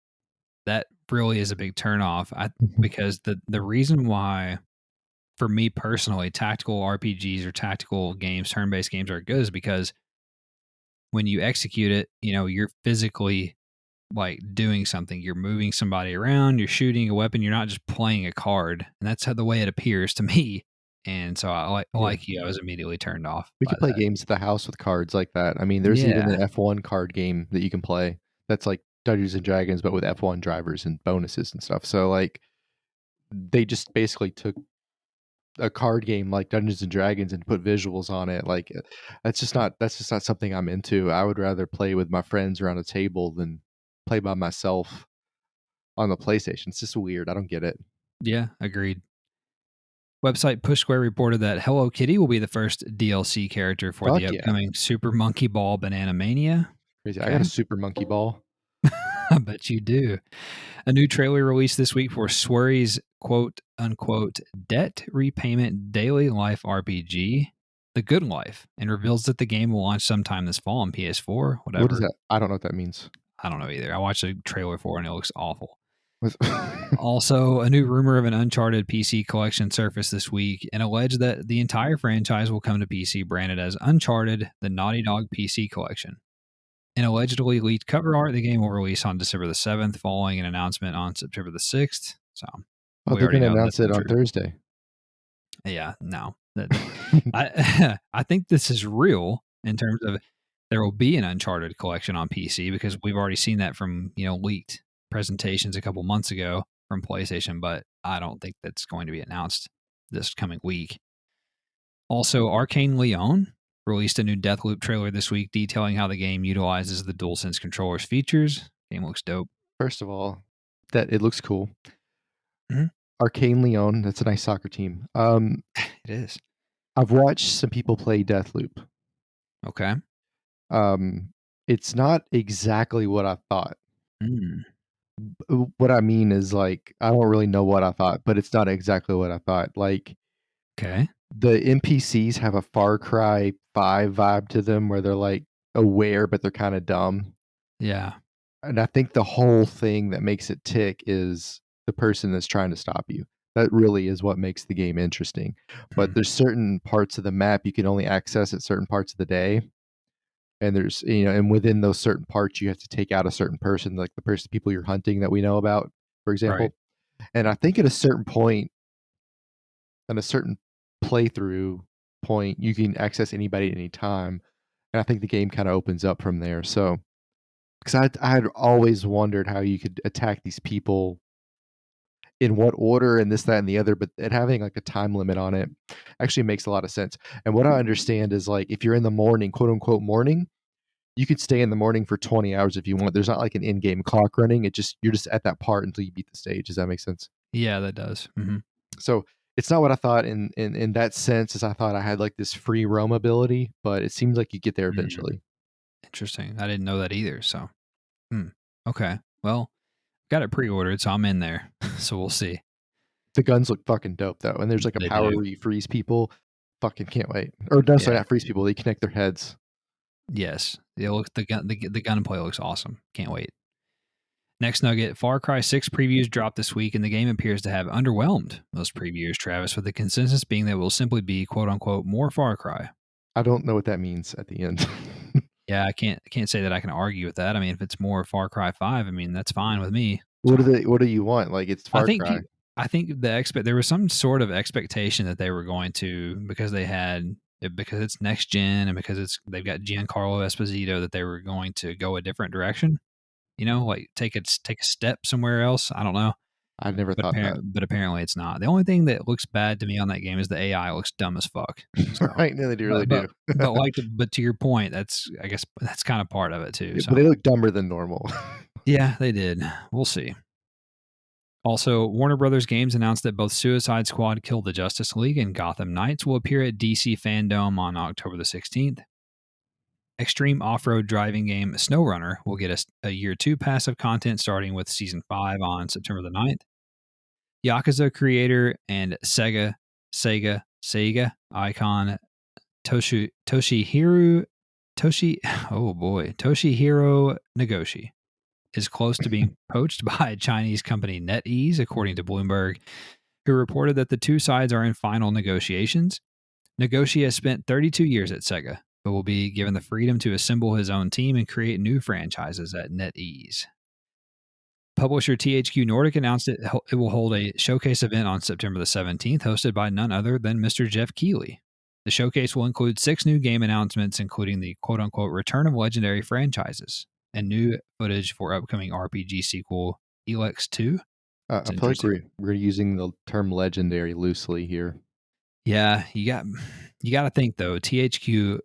That really is a big turn off. Because the reason why for me personally tactical RPGs or tactical games, turn-based games are good is because when you execute it, you're physically like doing something. You're moving somebody around, you're shooting a weapon, you're not just playing a card. And that's how the way it appears to me. And so Yeah. like you, I was immediately turned off We by could play that. games at the house with cards like that. I mean, there's even Yeah. an F1 card game that you can play that's like Dungeons and Dragons, but with F1 drivers and bonuses and stuff. So like they just basically took a card game like Dungeons and Dragons and put visuals on it. Like that's just not something I'm into. I would rather play with my friends around a table than play by myself on the PlayStation. It's just weird. I don't get it. Yeah, agreed. Website Push Square reported that Hello Kitty will be the first DLC character for the Fuck yeah. upcoming Super Monkey Ball Banana Mania. Crazy. I got a Okay. super monkey ball. I bet you do. A new trailer released this week for Swery's quote unquote debt repayment daily life RPG, The Good Life, and reveals that the game will launch sometime this fall on PS4, What is whatever. that? I don't know what that means. I don't know either. I watched a trailer for it and it looks awful. What's- Also, a new rumor of an Uncharted PC collection surfaced this week and alleged that the entire franchise will come to PC branded as Uncharted, the Naughty Dog PC collection. In allegedly leaked cover art, the game will release on December the 7th, following an announcement on September the 6th. So Oh, we they're already gonna know announce that's it on untrue. Thursday. Yeah, no. I think this is real in terms of there will be an Uncharted collection on PC because we've already seen that from, leaked presentations a couple months ago from PlayStation, but I don't think that's going to be announced this coming week. Also, Arcane Leon released a new Deathloop trailer this week detailing how the game utilizes the DualSense controller's features. Game looks dope. First of all, that it looks cool. Mhm. Arcane Leon, that's a nice soccer team. It is. I've watched some people play Deathloop. Okay. Um, it's not exactly what I thought. Mm, What I mean is, like, I don't really know what I thought, but it's not exactly what I thought. Like, okay. the NPCs have a Far Cry 5 vibe to them where they're, like, aware, but they're kinda dumb. Yeah. And I think the whole thing that makes it tick is the person that's trying to stop you. That really is what makes the game interesting. But Mm, there's certain parts of the map you can only access at certain parts of the day. And there's, and within those certain parts, you have to take out a certain person, like the person, people you're hunting that we know about, for right. example. And I think at a certain point, and a certain playthrough point, you can access anybody at any time. And I think the game kind of opens up from there. So, because I had always wondered how you could attack these people in what order and this, that, and the other, but it having like a time limit on it actually makes a lot of sense. And what I understand is like if you're in the morning, quote unquote morning, you could stay in the morning for 20 hours if you want. There's not like an in-game clock running. It just you're just at that part until you beat the stage. Does that make sense? Yeah, that does. So it's not what I thought in that sense, as I thought I had like this free roam ability, but it seems like you get there Mm, eventually. interesting. I didn't know that either. So, hmm. Okay. Well, got it pre-ordered, so I'm in there. So we'll see. The guns look fucking dope though. And there's like a They power do. where you freeze people. Fucking can't wait. Or no, sorry, Yeah. not freeze people. They connect their heads. Yes. The gunplay looks awesome. Can't wait. Next nugget, Far Cry 6 previews dropped this week, and the game appears to have underwhelmed most previews, Travis, with the consensus being that it will simply be quote unquote more Far Cry. I don't know what that means at the end. Yeah, I can't say that I can argue with that. I mean, if it's more Far Cry 5, I mean, that's fine with me. So What do you want? Like it's I Far think Cry. I think there was some sort of expectation that they were going to, because because it's next gen and because they've got Giancarlo Esposito, that they were going to go a different direction. Like take a step somewhere else. I don't know. I never thought that. But apparently it's not. The only thing that looks bad to me on that game is the AI looks dumb as fuck. So, Right? No, they really do. but to your point, I guess that's kind of part of it too. But So they look dumber than normal. yeah, they did. We'll see. Also, Warner Brothers Games announced that both Suicide Squad: Kill the Justice League and Gotham Knights will appear at DC Fandom on October the 16th. Extreme off-road driving game SnowRunner will get a year 2 pass of content starting with season 5 on September the 9th. Yakuza creator and Sega icon Toshihiro Nagoshi is close to being poached by Chinese company NetEase, according to Bloomberg, who reported that the two sides are in final negotiations. Nagoshi has spent 32 years at Sega, but will be given the freedom to assemble his own team and create new franchises at NetEase. Publisher THQ Nordic announced it will hold a showcase event on September the 17th, hosted by none other than Mr. Jeff Keighley. The showcase will include 6 new game announcements, including the quote unquote return of legendary franchises and new footage for upcoming RPG sequel Elex 2. It's I feel like interesting. we're using the term legendary loosely here. Yeah, you got to think though. THQ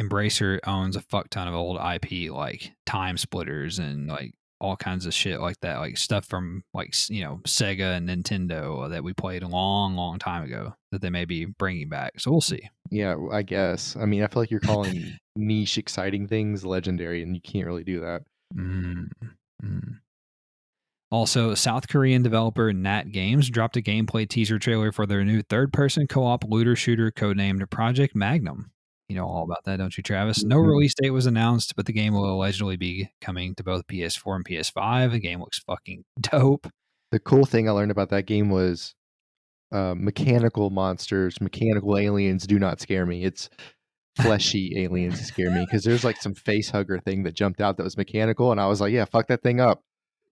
Embracer owns a fuck ton of old IP like Time Splitters and like all kinds of shit like that, like stuff from like Sega and Nintendo that we played a long, long time ago that they may be bringing back. So we'll see. Yeah, I guess. I mean, I feel like you're calling niche exciting things legendary, and you can't really do that. Mm, mm. Also, South Korean developer Nat Games dropped a gameplay teaser trailer for their new third-person co-op looter shooter codenamed Project Magnum. You know all about that, don't you, Travis? No Mhm. release date was announced, but the game will allegedly be coming to both PS4 and PS5. The game looks fucking dope. The cool thing I learned about that game was mechanical monsters, mechanical aliens do not scare me. It's fleshy aliens that scare me because there's like some face hugger thing that jumped out that was mechanical, and I was like, yeah, fuck that thing up.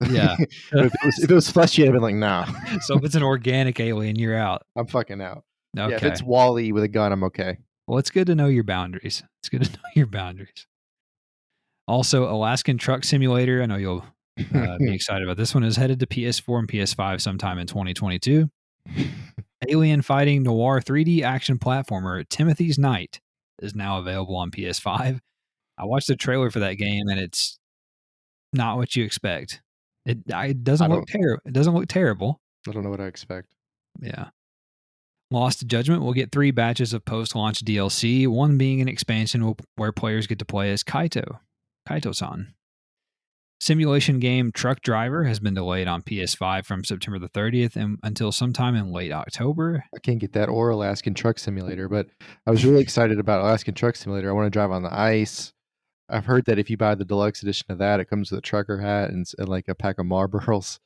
Yeah. But if it was fleshy, I'd been like, nah, So if it's an organic alien, you're out. I'm fucking out. Yeah, if Okay. it's Wally with a gun, I'm okay. Well, it's good to know your boundaries. It's good to know your boundaries. Also, Alaskan Truck Simulator. I know you'll be excited about this one. Is headed to PS4 and PS5 sometime in 2022. Alien fighting noir 3D action platformer Timothy's Night is now available on PS5. I watched the trailer for that game, and it's not what you expect. It I doesn't look don't terrible. It doesn't look terrible. I don't know what I expect. Yeah. Lost Judgment will get 3 batches of post-launch DLC, one being an expansion where players get to play as Kaito-san. Simulation game Truck Driver has been delayed on PS5 from September the 30th until sometime in late October. I can't get that or Alaskan Truck Simulator, but I was really excited about Alaskan Truck Simulator. I want to drive on the ice. I've heard that if you buy the deluxe edition of that, it comes with a trucker hat and like a pack of Marlboros.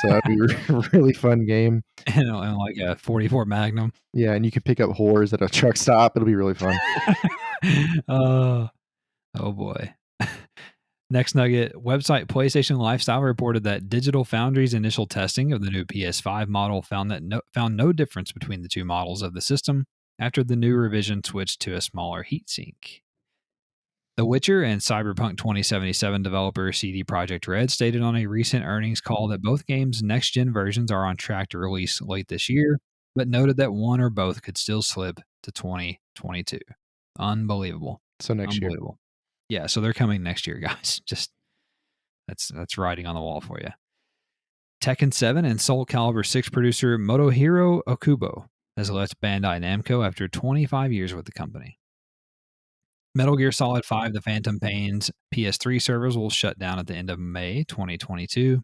So that'd be a really fun game. And like a 44 Magnum. Yeah, and you can pick up whores at a truck stop. It'll be really fun. Oh boy. Next nugget, website PlayStation Lifestyle reported that Digital Foundry's initial testing of the new PS5 model found no difference between the two models of the system after the new revision switched to a smaller heatsink. The Witcher and Cyberpunk 2077 developer CD Projekt Red stated on a recent earnings call that both games' next-gen versions are on track to release late this year, but noted that one or both could still slip to 2022. Unbelievable. So next year. Yeah, so they're coming next year, guys. Just that's writing on the wall for you. Tekken 7 and Soul Calibur 6 producer Motohiro Okubo has left Bandai Namco after 25 years with the company. Metal Gear Solid 5 The Phantom Pain's PS3 servers will shut down at the end of May 2022.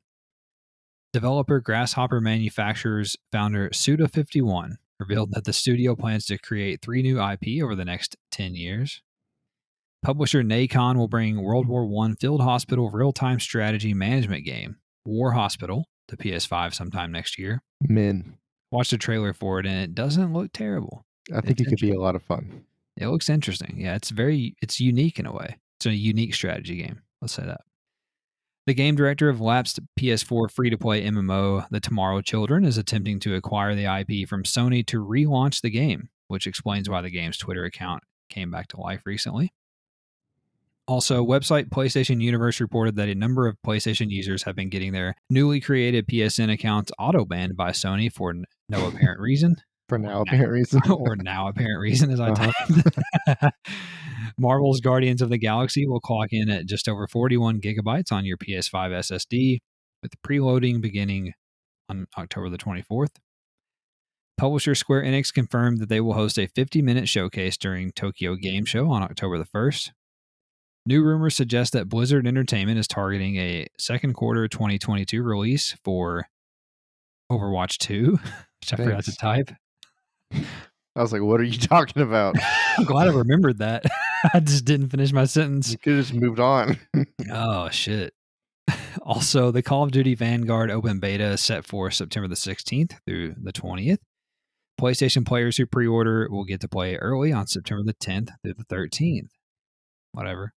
Developer Grasshopper Manufacturers founder Suda51 revealed that the studio plans to create 3 new IP over the next 10 years. Publisher Nacon will bring World War I Field Hospital real-time strategy management game, War Hospital, to PS5 sometime next year. Watched the trailer for it, and it doesn't look terrible. I think it could be a lot of fun. It looks interesting. Yeah, it's unique in a way. It's a unique strategy game. Let's say that. The game director of lapsed PS4 free-to-play MMO The Tomorrow Children is attempting to acquire the IP from Sony to relaunch the game, which explains why the game's Twitter account came back to life recently. Also, website PlayStation Universe reported that a number of PlayStation users have been getting their newly created PSN accounts auto-banned by Sony for no apparent reason. For now apparent reason. Or now apparent reason, as I typed. Marvel's Guardians of the Galaxy will clock in at just over 41 gigabytes on your PS5 SSD, with preloading beginning on October the 24th. Publisher Square Enix confirmed that they will host a 50-minute showcase during Tokyo Game Show on October the 1st. New rumors suggest that Blizzard Entertainment is targeting a second quarter 2022 release for Overwatch 2, which I forgot to type. I was like, what are you talking about? I'm glad I remembered that. I just didn't finish my sentence. You could have just moved on. Oh, shit. Also, the Call of Duty Vanguard open beta is set for September the 16th through the 20th. PlayStation players who pre-order will get to play early on September the 10th through the 13th. Whatever.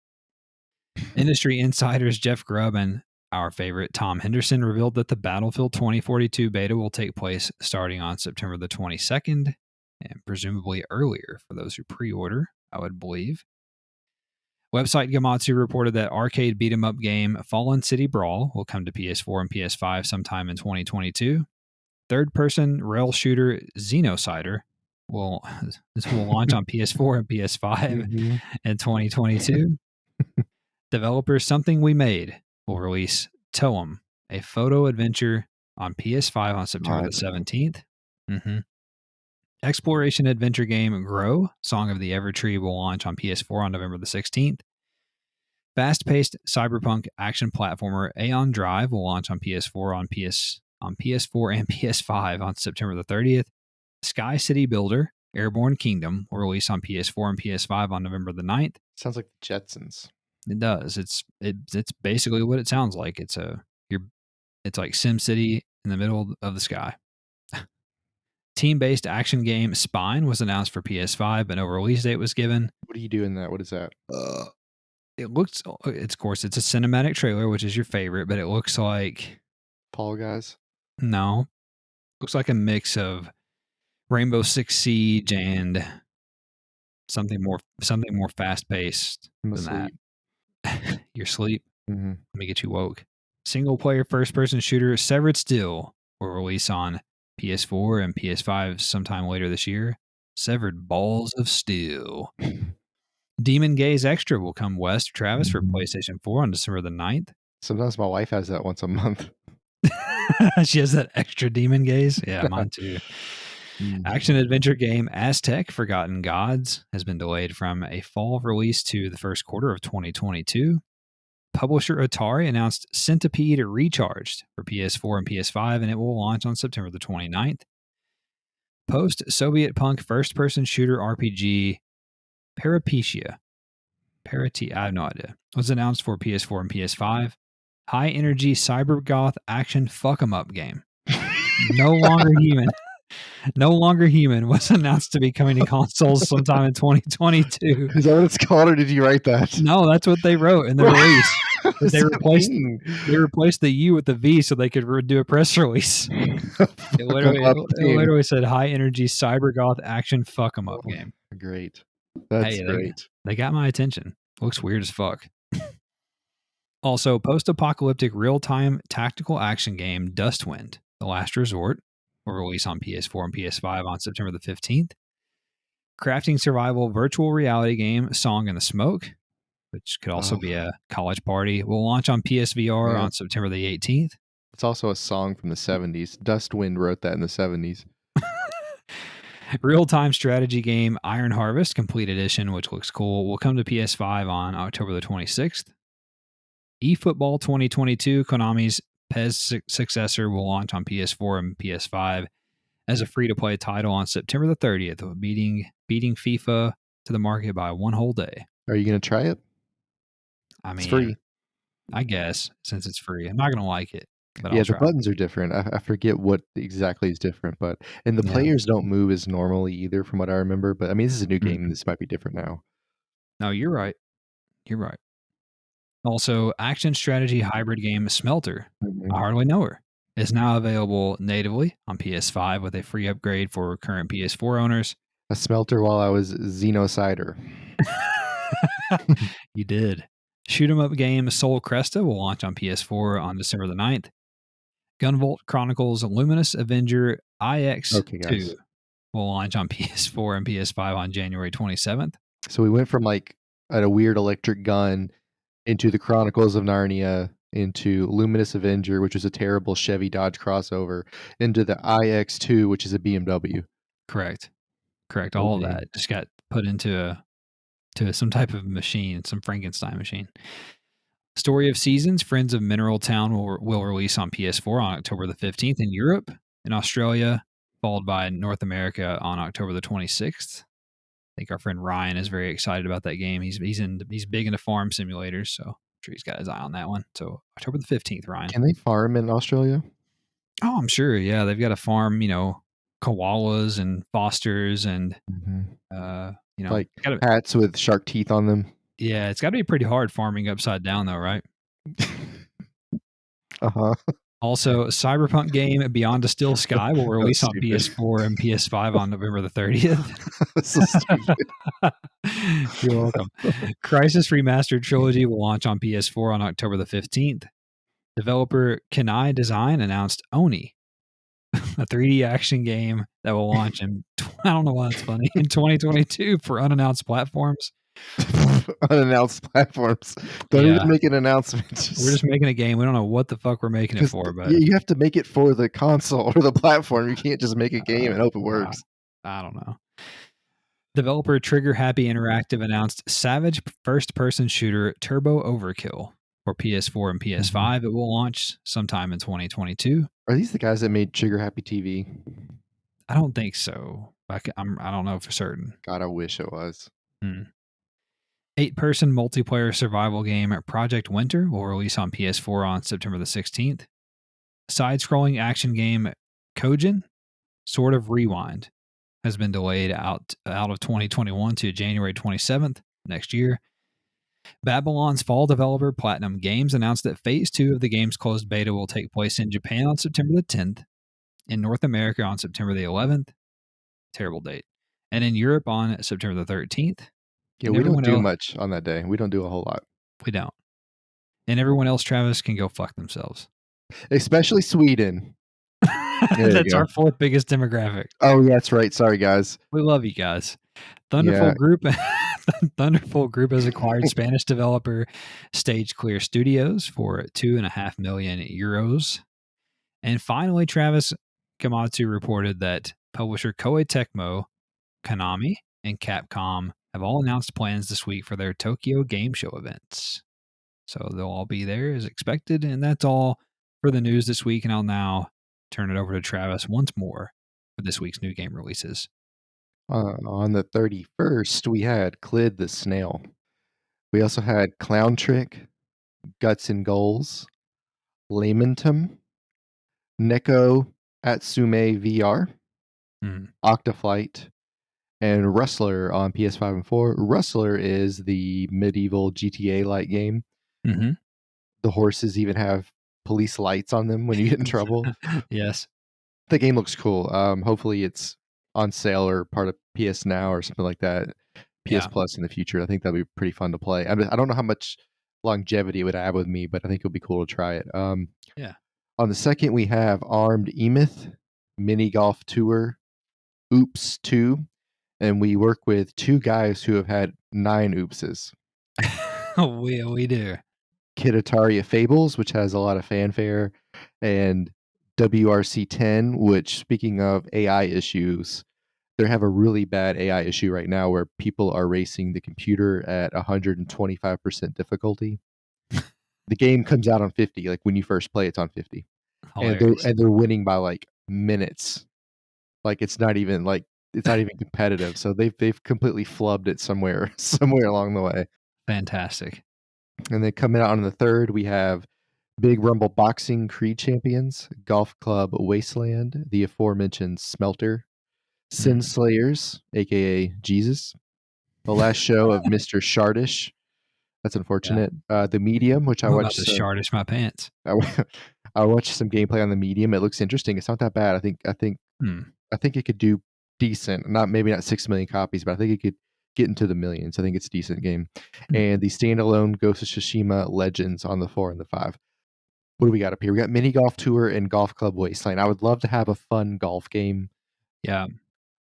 Industry insiders Jeff Grubb and our favorite Tom Henderson revealed that the Battlefield 2042 beta will take place starting on September the 22nd, and presumably earlier for those who pre-order, I would believe. Website Gamatsu reported that arcade beat-em-up game Fallen City Brawl will come to PS4 and PS5 sometime in 2022. Third-person rail shooter Xenocider will launch on PS4 and PS5 in 2022. Developer Something We Made will release Toem, a photo adventure on PS5 on September the 17th. Exploration adventure game Grow, Song of the Evertree will launch on PS4 on November the 16th. Fast-paced cyberpunk action platformer Aeon Drive will launch on PS4 and PS5 on September the 30th. Sky City Builder Airborne Kingdom will release on PS4 and PS5 on November the 9th. Sounds like the Jetsons. It does. It's basically what it sounds like. It's like SimCity in the middle of the sky. Team-based action game Spine was announced for PS5, but no release date was given. What do you do in that? What is that? It's a cinematic trailer, which is your favorite, but it looks like Fall Guys. No, looks like a mix of Rainbow Six Siege and something more fast-paced than that. Your sleep. Let me get you woke. Single-player first-person shooter Severed Steel will release on PS4 and PS5 sometime later this year. Severed Balls of Steel. Demon Gaze Extra will come west, Travis, for PlayStation 4 on December the 9th. Sometimes my wife has that once a month. She has that extra Demon Gaze? Yeah, mine too. Action-adventure game Aztec Forgotten Gods has been delayed from a fall release to the first quarter of 2022. Publisher Atari announced Centipede Recharged for PS4 and PS5, and it will launch on September the 29th. Post-Soviet punk first-person shooter RPG Parapecia, I have no idea, was announced for PS4 and PS5. High-energy cybergoth action fuck-em-up game. No longer human. No Longer Human was announced to be coming to consoles sometime in 2022. Is that what it's called, or did you write that? No, that's what they wrote in the release. But they replaced the U with the V so they could do a press release. It literally said high energy cybergoth action fuck 'em up game. Great. That's great. They got my attention. Looks weird as fuck. Also, post-apocalyptic real-time tactical action game Dustwind: The Last Resort will release on PS4 and PS5 on September the 15th. Crafting survival virtual reality game Song in the Smoke, which could also be a college party, will launch on PSVR on September the 18th. It's also a song from the 70s. Dustwind wrote that in the 70s. Real-time strategy game Iron Harvest Complete Edition, which looks cool, will come to PS5 on October the 26th. eFootball 2022, Konami's PES successor, will launch on PS4 and PS5 as a free-to-play title on September the 30th, beating FIFA to the market by one whole day. Are you going to try it? I mean, it's free. I guess, since it's free. I'm not going to like it. But yeah, the buttons are different. I forget what exactly is different, and the players don't move as normally either, from what I remember. But I mean, this is a new game. This might be different now. No, you're right. You're right. Also, action strategy hybrid game Smelter, I hardly know her, is now available natively on PS5 with a free upgrade for current PS4 owners. A Smelter while I was Xenocider. You did. Shoot 'em up game Soul Cresta will launch on PS4 on December the 9th. Gunvolt Chronicles Luminous Avenger IX2 will launch on PS4 and PS5 on January 27th. So we went from like a weird electric gun into the Chronicles of Narnia, into Luminous Avenger, which is a terrible Chevy Dodge crossover, into the IX2, which is a BMW. Correct. All of that just got put into some type of machine, some Frankenstein machine. Story of Seasons, Friends of Mineral Town will release on PS4 on October the 15th in Europe and Australia, followed by North America on October the 26th. I think our friend Ryan is very excited about that game. He's big into farm simulators, so I'm sure he's got his eye on that one. So October the 15th, Ryan. Can they farm in Australia? Oh, I'm sure. Yeah, they've got to farm, koalas and fosters and like hats with shark teeth on them. Yeah, it's got to be pretty hard farming upside down, though, right? Also, Cyberpunk game Beyond a Still Sky will release on PS4 and PS5 on November the 30th. So stupid. You're welcome. Crysis Remastered Trilogy will launch on PS4 on October the 15th. Developer Kenai Design announced Oni, a 3D action game that will launch in, I don't know why that's funny, in 2022 for unannounced platforms. Unannounced platforms. Don't even make an announcement. We're just making a game. We don't know what the fuck we're making it for, but you have to make it for the console or the platform. You can't just make a game and hope it works. I don't know. Developer Trigger Happy Interactive announced Savage first-person shooter Turbo Overkill for PS4 and PS5. It will launch sometime in 2022. Are these the guys that made Trigger Happy TV? I don't think so. I don't know for certain. God, I wish it was. 8-person multiplayer survival game Project Winter will release on PS4 on September the 16th. Side-scrolling action game Kojin, Sword of Rewind, has been delayed out of 2021 to January 27th next year. Babylon's Fall developer Platinum Games announced that Phase 2 of the game's closed beta will take place in Japan on September the 10th, in North America on September the 11th, terrible date, and in Europe on September the 13th. Yeah, we don't do much on that day. We don't do a whole lot. We don't. And everyone else, Travis, can go fuck themselves. Especially Sweden. That's our fourth biggest demographic. Oh, yeah, that's right. Sorry, guys. We love you guys. Thunderful Group has acquired Spanish developer Stage Clear Studios for 2.5 million euros. And finally, Travis Kamatsu reported that publisher Koei Tecmo, Konami, and Capcom have all announced plans this week for their Tokyo Game Show events. So they'll all be there as expected. And that's all for the news this week. And I'll now turn it over to Travis once more for this week's new game releases. On the 31st, we had Clid the Snail. We also had Clown Trick, Guts and Goals, Lamentum, Neko Atsume VR, Octaflight, and Rustler on PS5 and 4. Rustler is the medieval GTA-like game. Mm-hmm. The horses even have police lights on them when you get in trouble. Yes. The game looks cool. Hopefully it's on sale or part of PS Now or something like that. PS Plus in the future. I think that'd be pretty fun to play. I don't know how much longevity it would have with me, but I think it would be cool to try it. Yeah. On the second, we have Armed Emyth, Mini Golf Tour, Oops 2, and we work with two guys who have had 9 oopses. we do. Kid Ataria Fables, which has a lot of fanfare, and WRC 10, which, speaking of AI issues, they have a really bad AI issue right now where people are racing the computer at 125% difficulty. The game comes out on 50. Like when you first play, it's on 50. Hilarious. And they're winning by like minutes. Like it's not even competitive. So they've completely flubbed it somewhere along the way. Fantastic. And then coming out on the 3rd, we have Big Rumble Boxing Creed Champions, Golf Club Wasteland, the aforementioned Smelter, Sin Slayers, aka Jesus, the last show of Mr. Shardish. That's unfortunate. The Medium, which I watched. Shardish my pants. I watched some gameplay on the Medium. It looks interesting. It's not that bad. I think it could do decent. Maybe not 6 million copies, but I think it could get into the millions. I think it's a decent game. And the standalone Ghost of Tsushima Legends on the 4 and the 5. What do we got up here? We got Mini Golf Tour and Golf Club Wasteland. I would love to have a fun golf game. Yeah.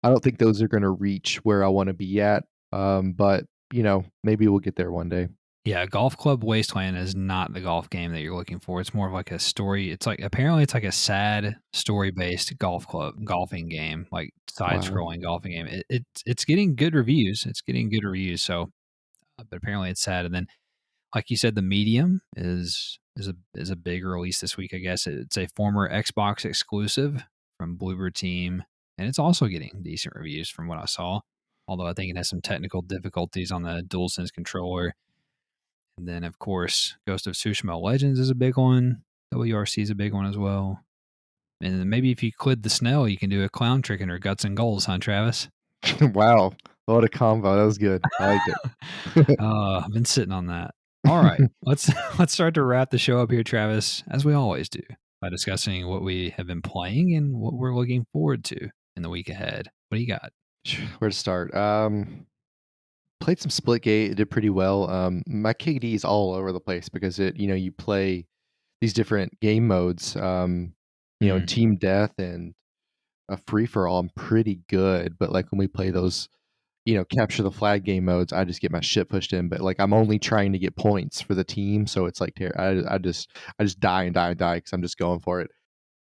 I don't think those are going to reach where I want to be at. But maybe we'll get there one day. Yeah, Golf Club Wasteland is not the golf game that you're looking for. It's more of like a story. Apparently it's like a sad story-based golfing game, like side-scrolling golfing game. It's getting good reviews. So, but apparently it's sad. And then, like you said, the Medium is a big release this week. I guess it's a former Xbox exclusive from Bloober Team, and it's also getting decent reviews from what I saw. Although I think it has some technical difficulties on the DualSense controller. And then, of course, Ghost of Tsushima Legends is a big one. WRC is a big one as well. And then maybe if you Clid the Snail, you can do a Clown Trick in her Guts and Goals, huh, Travis? Wow. What a combo. That was good. I liked it. I've been sitting on that. All right. Let's start to wrap the show up here, Travis, as we always do, by discussing what we have been playing and what we're looking forward to in the week ahead. What do you got? Where to start? Played some Splitgate. It did pretty well. My KD is all over the place because you play these different game modes. In team death and a free for all. I'm pretty good, but like when we play those, capture the flag game modes, I just get my shit pushed in. But like I'm only trying to get points for the team, so it's like I just die and die and die because I'm just going for it.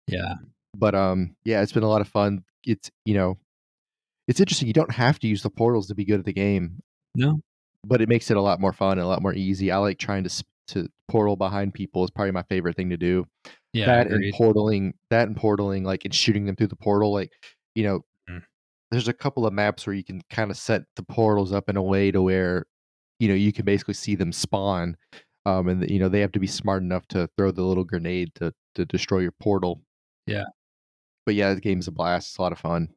Yeah. But it's been a lot of fun. It's it's interesting. You don't have to use the portals to be good at the game. No, but it makes it a lot more fun and a lot more easy. I like trying to portal behind people is probably my favorite thing to do. Yeah, that and portaling, like and shooting them through the portal. Like, there's a couple of maps where you can kind of set the portals up in a way to where, you can basically see them spawn. And they have to be smart enough to throw the little grenade to destroy your portal. Yeah. But yeah, the game's a blast. It's a lot of fun.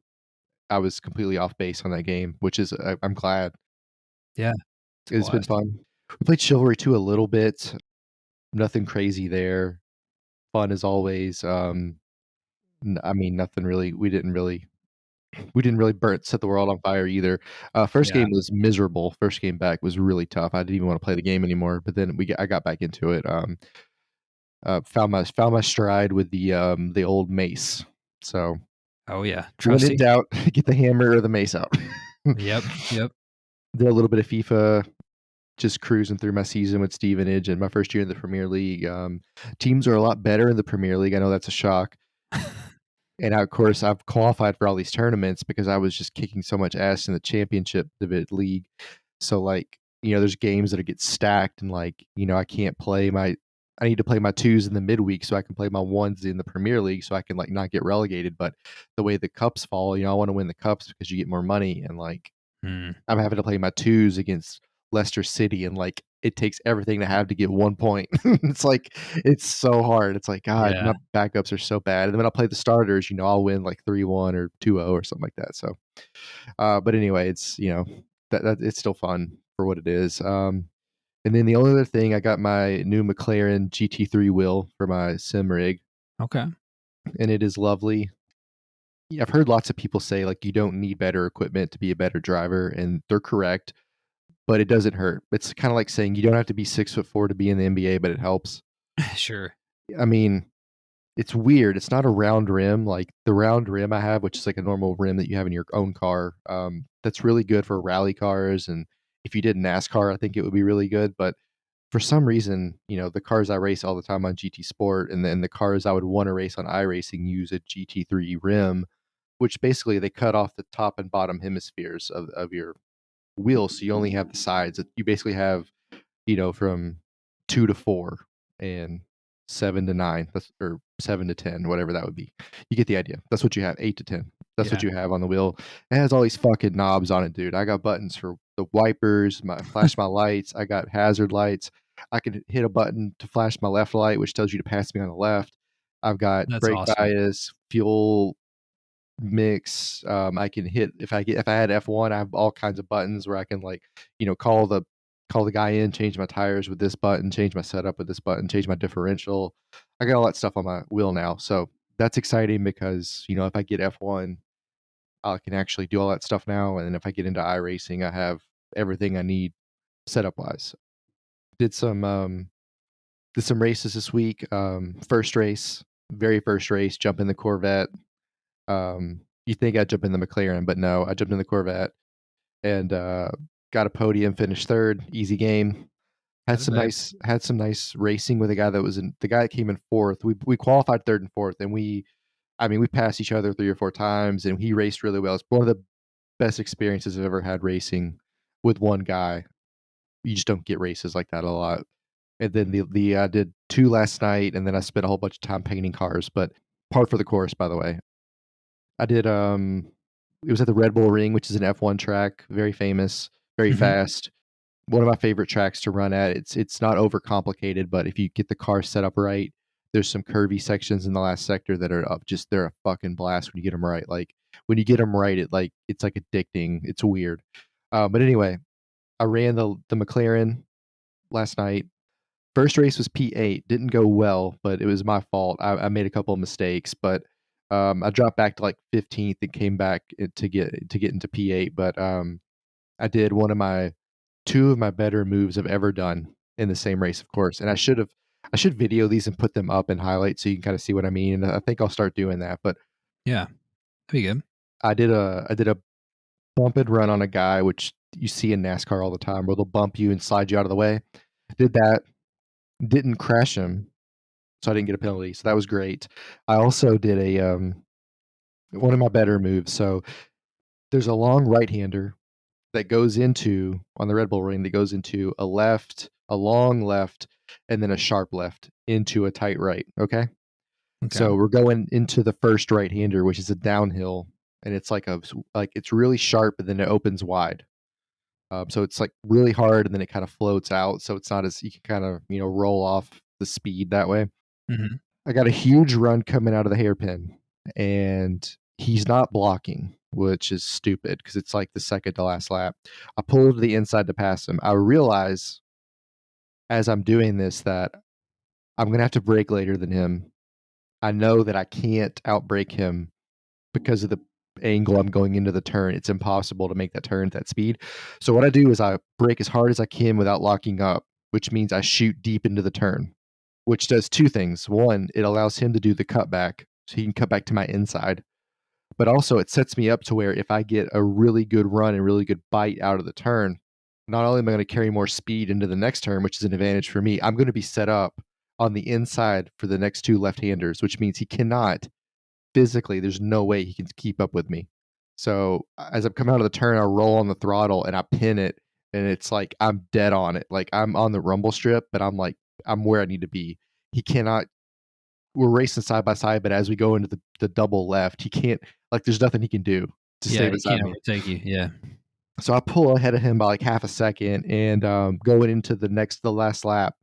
I was completely off base on that game, which is I'm glad. Yeah. It's been fun. We played Chivalry 2 a little bit. Nothing crazy there. Fun as always. Nothing really. We didn't really set the world on fire either. First game was miserable. First game back was really tough. I didn't even want to play the game anymore. But then I got back into it. Found my stride with the old mace. So. Oh yeah. When in doubt, get the hammer or the mace out. Yep. Did a little bit of FIFA, just cruising through my season with Stevenage and my first year in the Premier League. Teams are a lot better in the Premier League. I know that's a shock. And of course, I've qualified for all these tournaments because I was just kicking so much ass in the championship league. So like, there's games that get stacked, and like, I can't play my. I need to play my twos in the midweek so I can play my ones in the Premier League so I can like not get relegated. But the way the cups fall, I want to win the cups because you get more money, and like Hmm. I'm having to play my twos against Leicester City, and like it takes everything to have to get 1 point. It's like it's so hard. It's like God, Yeah. my backups are so bad. And then when I play the starters, I'll win like 3-1 or 2-0 or something like that. So, but anyway, it's that it's still fun for what it is. And then the only other thing, I got my new McLaren GT3 wheel for my sim rig, Okay. and it is lovely. Yeah, I've heard lots of people say like you don't need better equipment to be a better driver, and they're correct, but it doesn't hurt. It's kind of like saying you don't have to be 6'4" to be in the NBA, but it helps. Sure. I mean, it's weird. It's not a round rim like the round rim I have, which is like a normal rim that you have in your own car. That's really good for rally cars, and if you did NASCAR, I think it would be really good. But for some reason, the cars I race all the time on GT Sport, and then the cars I would want to race on iRacing use a GT3 rim, which basically they cut off the top and bottom hemispheres of your wheel, so you only have the sides. You basically have, from 2 to 4 and 7 to 9. Or 7 to 10, whatever that would be. You get the idea. That's what you have. 8 to 10. That's what Yeah. you have on the wheel. It has all these fucking knobs on it, dude. I got buttons for the wipers, flash my lights. I got hazard lights. I can hit a button to flash my left light, which tells you to pass me on the left. I've got That's brake awesome. bias, fuel mix. I can hit if I had F1, I have all kinds of buttons where I can like, call the guy in, change my tires with this button, change my setup with this button, change my differential. I got all that stuff on my wheel now. So that's exciting because, if I get F1, I can actually do all that stuff now. And then if I get into iRacing, I have everything I need setup wise. Did some races this week. First race, very first race, jump in the Corvette. You think I'd jump in the McLaren, but no, I jumped in the Corvette and got a podium, finished third, easy game. That is nice. Had some nice racing with the guy that came in fourth. We qualified third and fourth, and we passed each other 3 or 4 times, and he raced really well. It's one of the best experiences I've ever had racing with one guy. You just don't get races like that a lot. And then the I did two last night, and then I spent a whole bunch of time painting cars, but part for the course, by the way. I did it was at the Red Bull Ring, which is an F1 track, very famous, very Hmm. fast. One of my favorite tracks to run at. It's not overcomplicated, but if you get the car set up right, there's some curvy sections in the last sector that are up just they're a fucking blast when you get them right. Like when you get them right, it's like addicting. It's weird. But anyway, I ran the McLaren last night. First race was P8. Didn't go well, but it was my fault. I made a couple of mistakes, but I dropped back to like 15th and came back to get into P8. But I did two of my better moves I've ever done in the same race, of course. And I should video these and put them up in highlights so you can kind of see what I mean. And I think I'll start doing that. But Yeah. That'd be good. I did a bump and run on a guy, which you see in NASCAR all the time, where they'll bump you and slide you out of the way. Did that, didn't crash him, so I didn't get a penalty. So that was great. I also did one of my better moves. So there's a long right-hander that goes into on the Red Bull Ring that goes into a left, a long left, and then a sharp left into a tight right. Okay. Okay. So we're going into the first right-hander, which is a downhill, and it's like it's really sharp, and then it opens wide. So it's like really hard, and then it kind of floats out. So it's not as you can kind of roll off the speed that way. Hmm. I got a huge run coming out of the hairpin, and he's not blocking, which is stupid because it's like the second to last lap. I pulled to the inside to pass him. I realize as I'm doing this that I'm going to have to brake later than him. I know that I can't outbrake him because of the angle I'm going into the turn. It's impossible to make that turn at that speed. So what I do is I brake as hard as I can without locking up, which means I shoot deep into the turn, which does two things. One, it allows him to do the cutback so he can cut back to my inside. But also it sets me up to where if I get a really good run and really good bite out of the turn, not only am I going to carry more speed into the next turn, which is an advantage for me, I'm going to be set up on the inside for the next two left-handers, which means he cannot physically, there's no way he can keep up with me. So as I'm coming out of the turn, I roll on the throttle and I pin it, and it's like I'm dead on it. Like I'm on the rumble strip, but I'm like I'm where I need to be. He cannot. We're racing side by side, but as we go into the double left, he can't. Like there's nothing he can do to stay Yeah, he beside can't me. overtake you. Yeah. So I pull ahead of him by like half a second, and going into the last lap,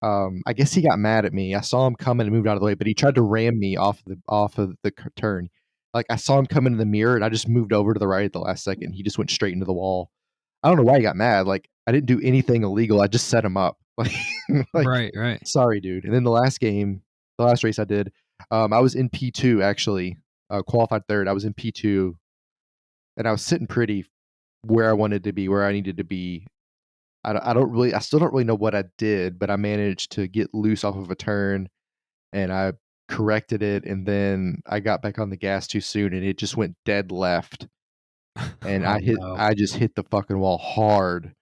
I guess he got mad at me. I saw him coming and moved out of the way, but he tried to ram me off of the turn. Like I saw him come into the mirror, and I just moved over to the right at the last second. He just went straight into the wall. I don't know why he got mad. Like I didn't do anything illegal. I just set him up. Like, like Right, right. sorry, dude. And then the last game, the last race I did, I was in P2 actually, qualified third. I was in P2, and I was sitting pretty where I wanted to be, where I needed to be. I don't really, I still don't really know what I did, but I managed to get loose off of a turn and I corrected it. And then I got back on the gas too soon and it just went dead left. And Oh, no. I just hit the fucking wall hard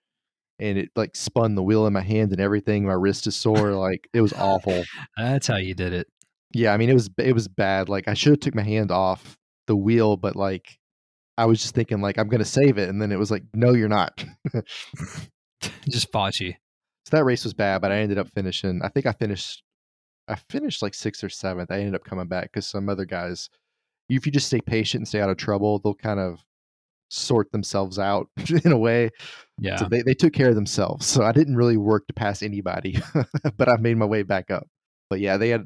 and it like spun the wheel in my hand and everything. My wrist is sore. Like it was awful. That's how you did it. Yeah. I mean, it was bad. Like I should have took my hand off the wheel, but like I was just thinking like, I'm going to save it. And then it was like, no, you're not. Just fought you. So that race was bad, but I ended up finishing. I finished like 6th or 7th. I ended up coming back because some other guys, if you just stay patient and stay out of trouble, they'll kind of sort themselves out in a way. So Yeah. they took care of themselves. So I didn't really work to pass anybody, but I made my way back up. But yeah, they had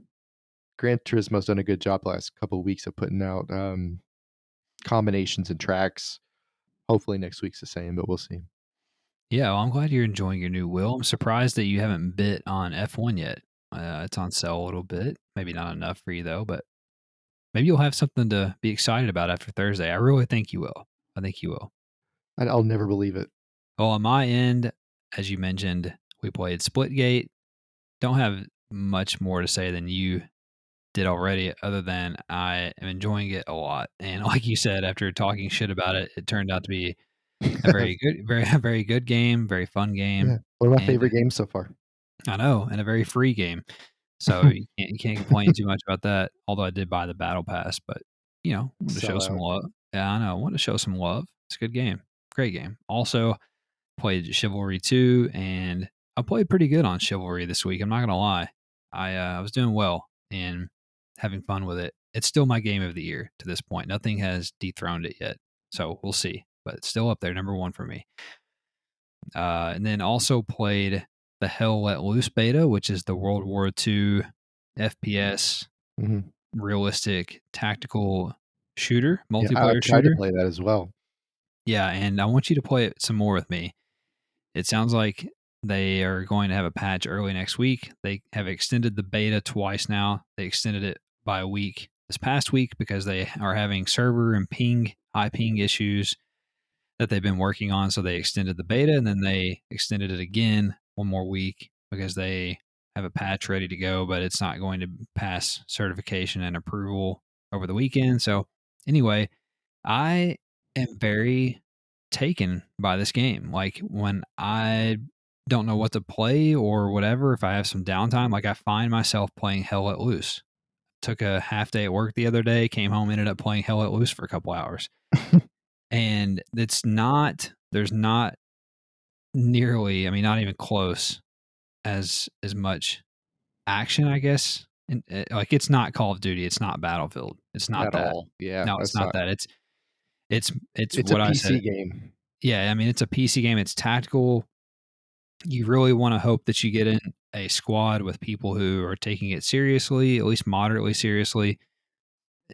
Gran Turismo's done a good job the last couple of weeks of putting out combinations and tracks. Hopefully next week's the same, but we'll see. Yeah, well, I'm glad you're enjoying your new wheel. I'm surprised that you haven't bit on F1 yet. It's on sale a little bit. Maybe not enough for you, though, but maybe you'll have something to be excited about after Thursday. I really think you will. I think you will. I'll never believe it. Well, on my end, as you mentioned, we played Splitgate. Don't have much more to say than you did already, other than I am enjoying it a lot. And like you said, after talking shit about it, it turned out to be a very good, very good game, very fun Yeah, game, one of my and favorite games so far. I know, and a very free game. So you can't complain too much about that. Although I did buy the battle pass, but I wanted to show Sell some out. love. Yeah, I know. I wanted to show some love. It's a good game, great game. Also played Chivalry 2, and I played pretty good on Chivalry this week. I'm not gonna lie, I was doing well and having fun with it. It's still my game of the year to this point. Nothing has dethroned it yet, so we'll see. But it's still up there, number one for me. And then also played the Hell Let Loose beta, which is the World War II FPS Mhm. realistic tactical shooter, Yeah, I multiplayer tried to shooter. play that as well. Yeah, and I want you to play it some more with me. It sounds like they are going to have a patch early next week. They have extended the beta twice now. They extended it by a week this past week because they are having server and high ping issues that they've been working on. So they extended the beta and then they extended it again one more week because they have a patch ready to go, but it's not going to pass certification and approval over the weekend. So anyway, I am very taken by this game. Like when I don't know what to play or whatever, if I have some downtime, like I find myself playing Hell Let Loose. Took a half day at work the other day, came home, ended up playing Hell Let Loose for a couple hours. And there's not nearly, I mean, not even close as much action, I guess. And like it's not Call of Duty, it's not Battlefield, it's not At that. all. Yeah, No, it's that's not not that. It's it's a what I PC said. game. Yeah, I mean, it's a PC game. It's tactical. You really want to hope that you get in a squad with people who are taking it seriously, at least moderately seriously.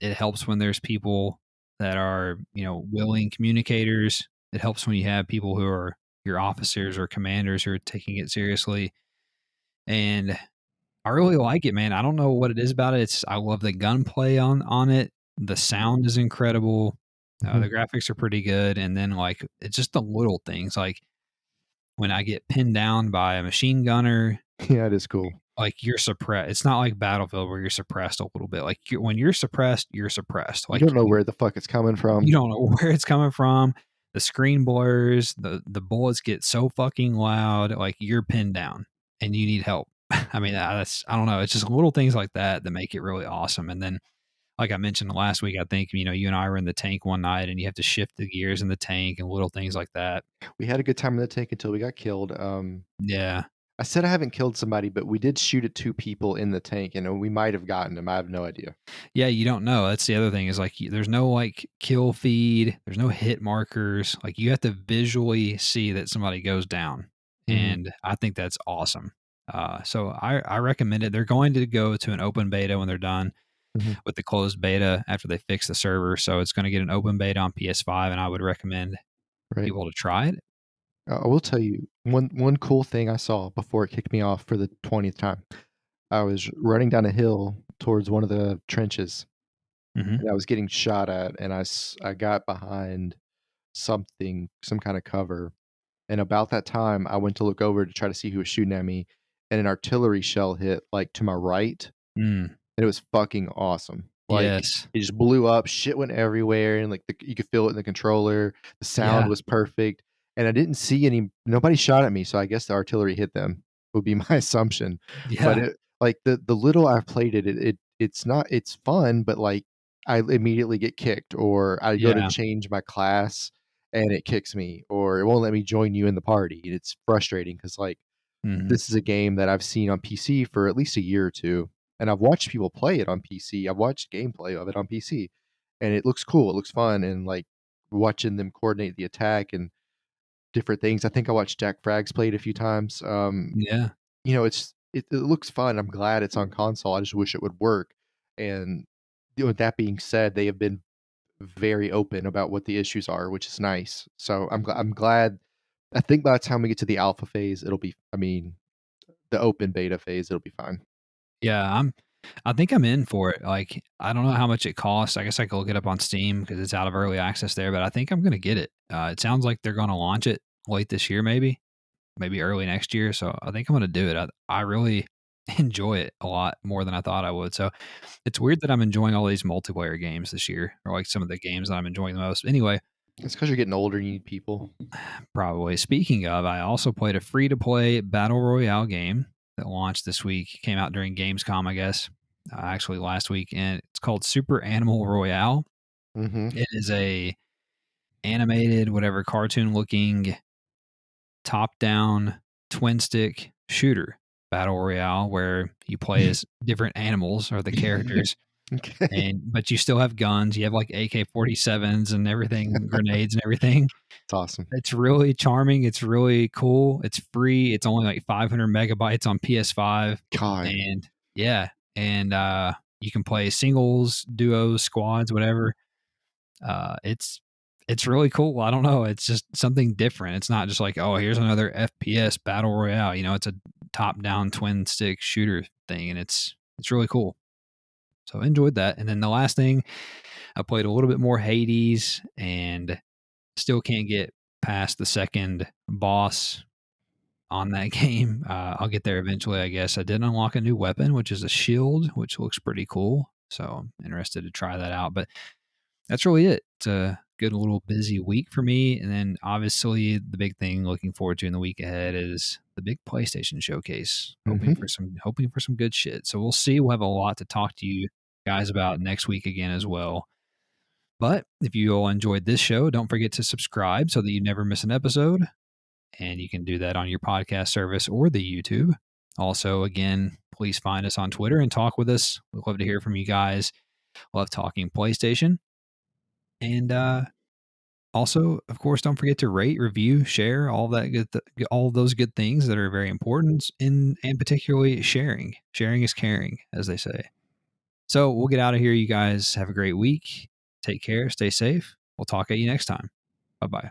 It helps when there's people that are, willing communicators. It helps when you have people who are your officers or commanders who are taking it seriously. And I really like it, man. I don't know what it is about it. I love the gunplay on it. The sound is incredible. Mhm. The graphics are pretty good, and then like it's just the little things like when I get pinned down by a machine gunner, Yeah, it is cool. like you're suppressed. It's not like Battlefield where you're suppressed a little bit. Like when you're suppressed, you're suppressed. You Like don't know where the fuck it's coming you from. don't know where it's coming from. The screen blurs. The bullets get so fucking loud. Like you're pinned down and you need help. I mean, that's I don't know. It's just little things like that that make it really awesome. And then like I mentioned last week, I think, you know, you and I were in the tank one night and you have to shift the gears in the tank and little things like that. We had a good time in the tank until we got killed. Yeah. I said I haven't killed somebody, but we did shoot at 2 people in the tank, and we might have gotten them. I have no idea. Yeah, you don't know. That's the other thing is like there's no like kill feed, there's no hit markers. Like you have to visually see that somebody goes down. Mhm, And I think that's awesome. So I recommend it. They're going to go to an open beta when they're done mhm, with the closed beta after they fix the server. So it's going to get an open beta on PS5, and I would recommend right. people to try it. I will tell you one cool thing I saw before it kicked me off for the 20th time. I was running down a hill towards one of the trenches, Hmm. and I was getting shot at, and I got behind something, some kinda cover, and about that time, I went to look over to try to see who was shooting at me, and an artillery shell hit, like, to my right, Mm, and it was fucking awesome. Like, yes. it just blew up, shit went everywhere, and, like, you could feel it in the controller, the sound Yeah. was perfect, and I didn't see nobody shot at me, so I guess the artillery hit them, would be my assumption, but Yeah. the little I've played it's not it's fun, but, like, I immediately get kicked, or I go to Yeah. change my class, and it kicks me, or it won't let me join you in the party, and it's frustrating because like, Hmm. this is a game that I've seen on PC for at least a year or 2, and I've watched people play it on PC. I've watched gameplay of it on PC, and it looks cool, it looks fun, and, like, watching them coordinate the attack and different things. I think I watched Jack Frags play it a few times. Yeah. It looks fun. I'm glad it's on console. I just wish it would work, and, with that being said, they have been very open about what the issues are, which is nice. So I'm glad. I think by the time we get to the alpha phase, it'll be I mean, the open beta phase, it'll be fine. Yeah. I think I'm in for it. Like, I don't know how much it costs. I guess I could look it up on Steam because it's out of early access there, but I think I'm going to get it. It sounds like they're going to launch it late this year, maybe early next year. So I think I'm going to do it. I really enjoy it a lot more than I thought I would. So it's weird that I'm enjoying all these multiplayer games this year, or like some of the games that I'm enjoying the most. Anyway, It's because 'cause you're getting older and you need people. probably. Speaking of, I also played a free to play battle royale game that launched this week. Came out during Gamescom, I guess, actually last week, and it's called Super Animal Royale. Mhm. It is a animated, whatever, cartoon looking, top down twin stick shooter battle royale where you play as different animals or the characters, Okay. and but you still have guns. You have like AK-47s and everything, grenades and everything. It's awesome. It's really charming. It's really cool. It's free. It's only like 500 megabytes on PS5. God. And yeah, and you can play singles, duos, squads, whatever. It's really cool. I don't know. It's just something different. It's not just like, oh, here's another FPS battle royale. You know, it's a top-down twin stick shooter thing, and it's really cool. So I enjoyed that. And then the last thing, I played a little bit more Hades, and still can't get past the second boss on that game. I'll get there eventually, I guess. I did unlock a new weapon, which is a shield, which looks pretty cool. So I'm interested to try that out. But that's really it. It's a good little busy week for me. And then obviously the big thing looking forward to in the week ahead is the big PlayStation showcase. Mhm. Hoping for some good shit. So we'll see. We'll have a lot to talk to you guys about next week again as well. But if you all enjoyed this show, don't forget to subscribe so that you never miss an episode. And you can do that on your podcast service or the YouTube. Also, again, please find us on Twitter and talk with us. We'd love to hear from you guys. Love talking PlayStation. And also, of course, don't forget to rate, review, share all that all those good things that are very important. And particularly sharing. Sharing is caring, as they say. So we'll get out of here. You guys have a great week. Take care. Stay safe. We'll talk at you next time. Bye bye.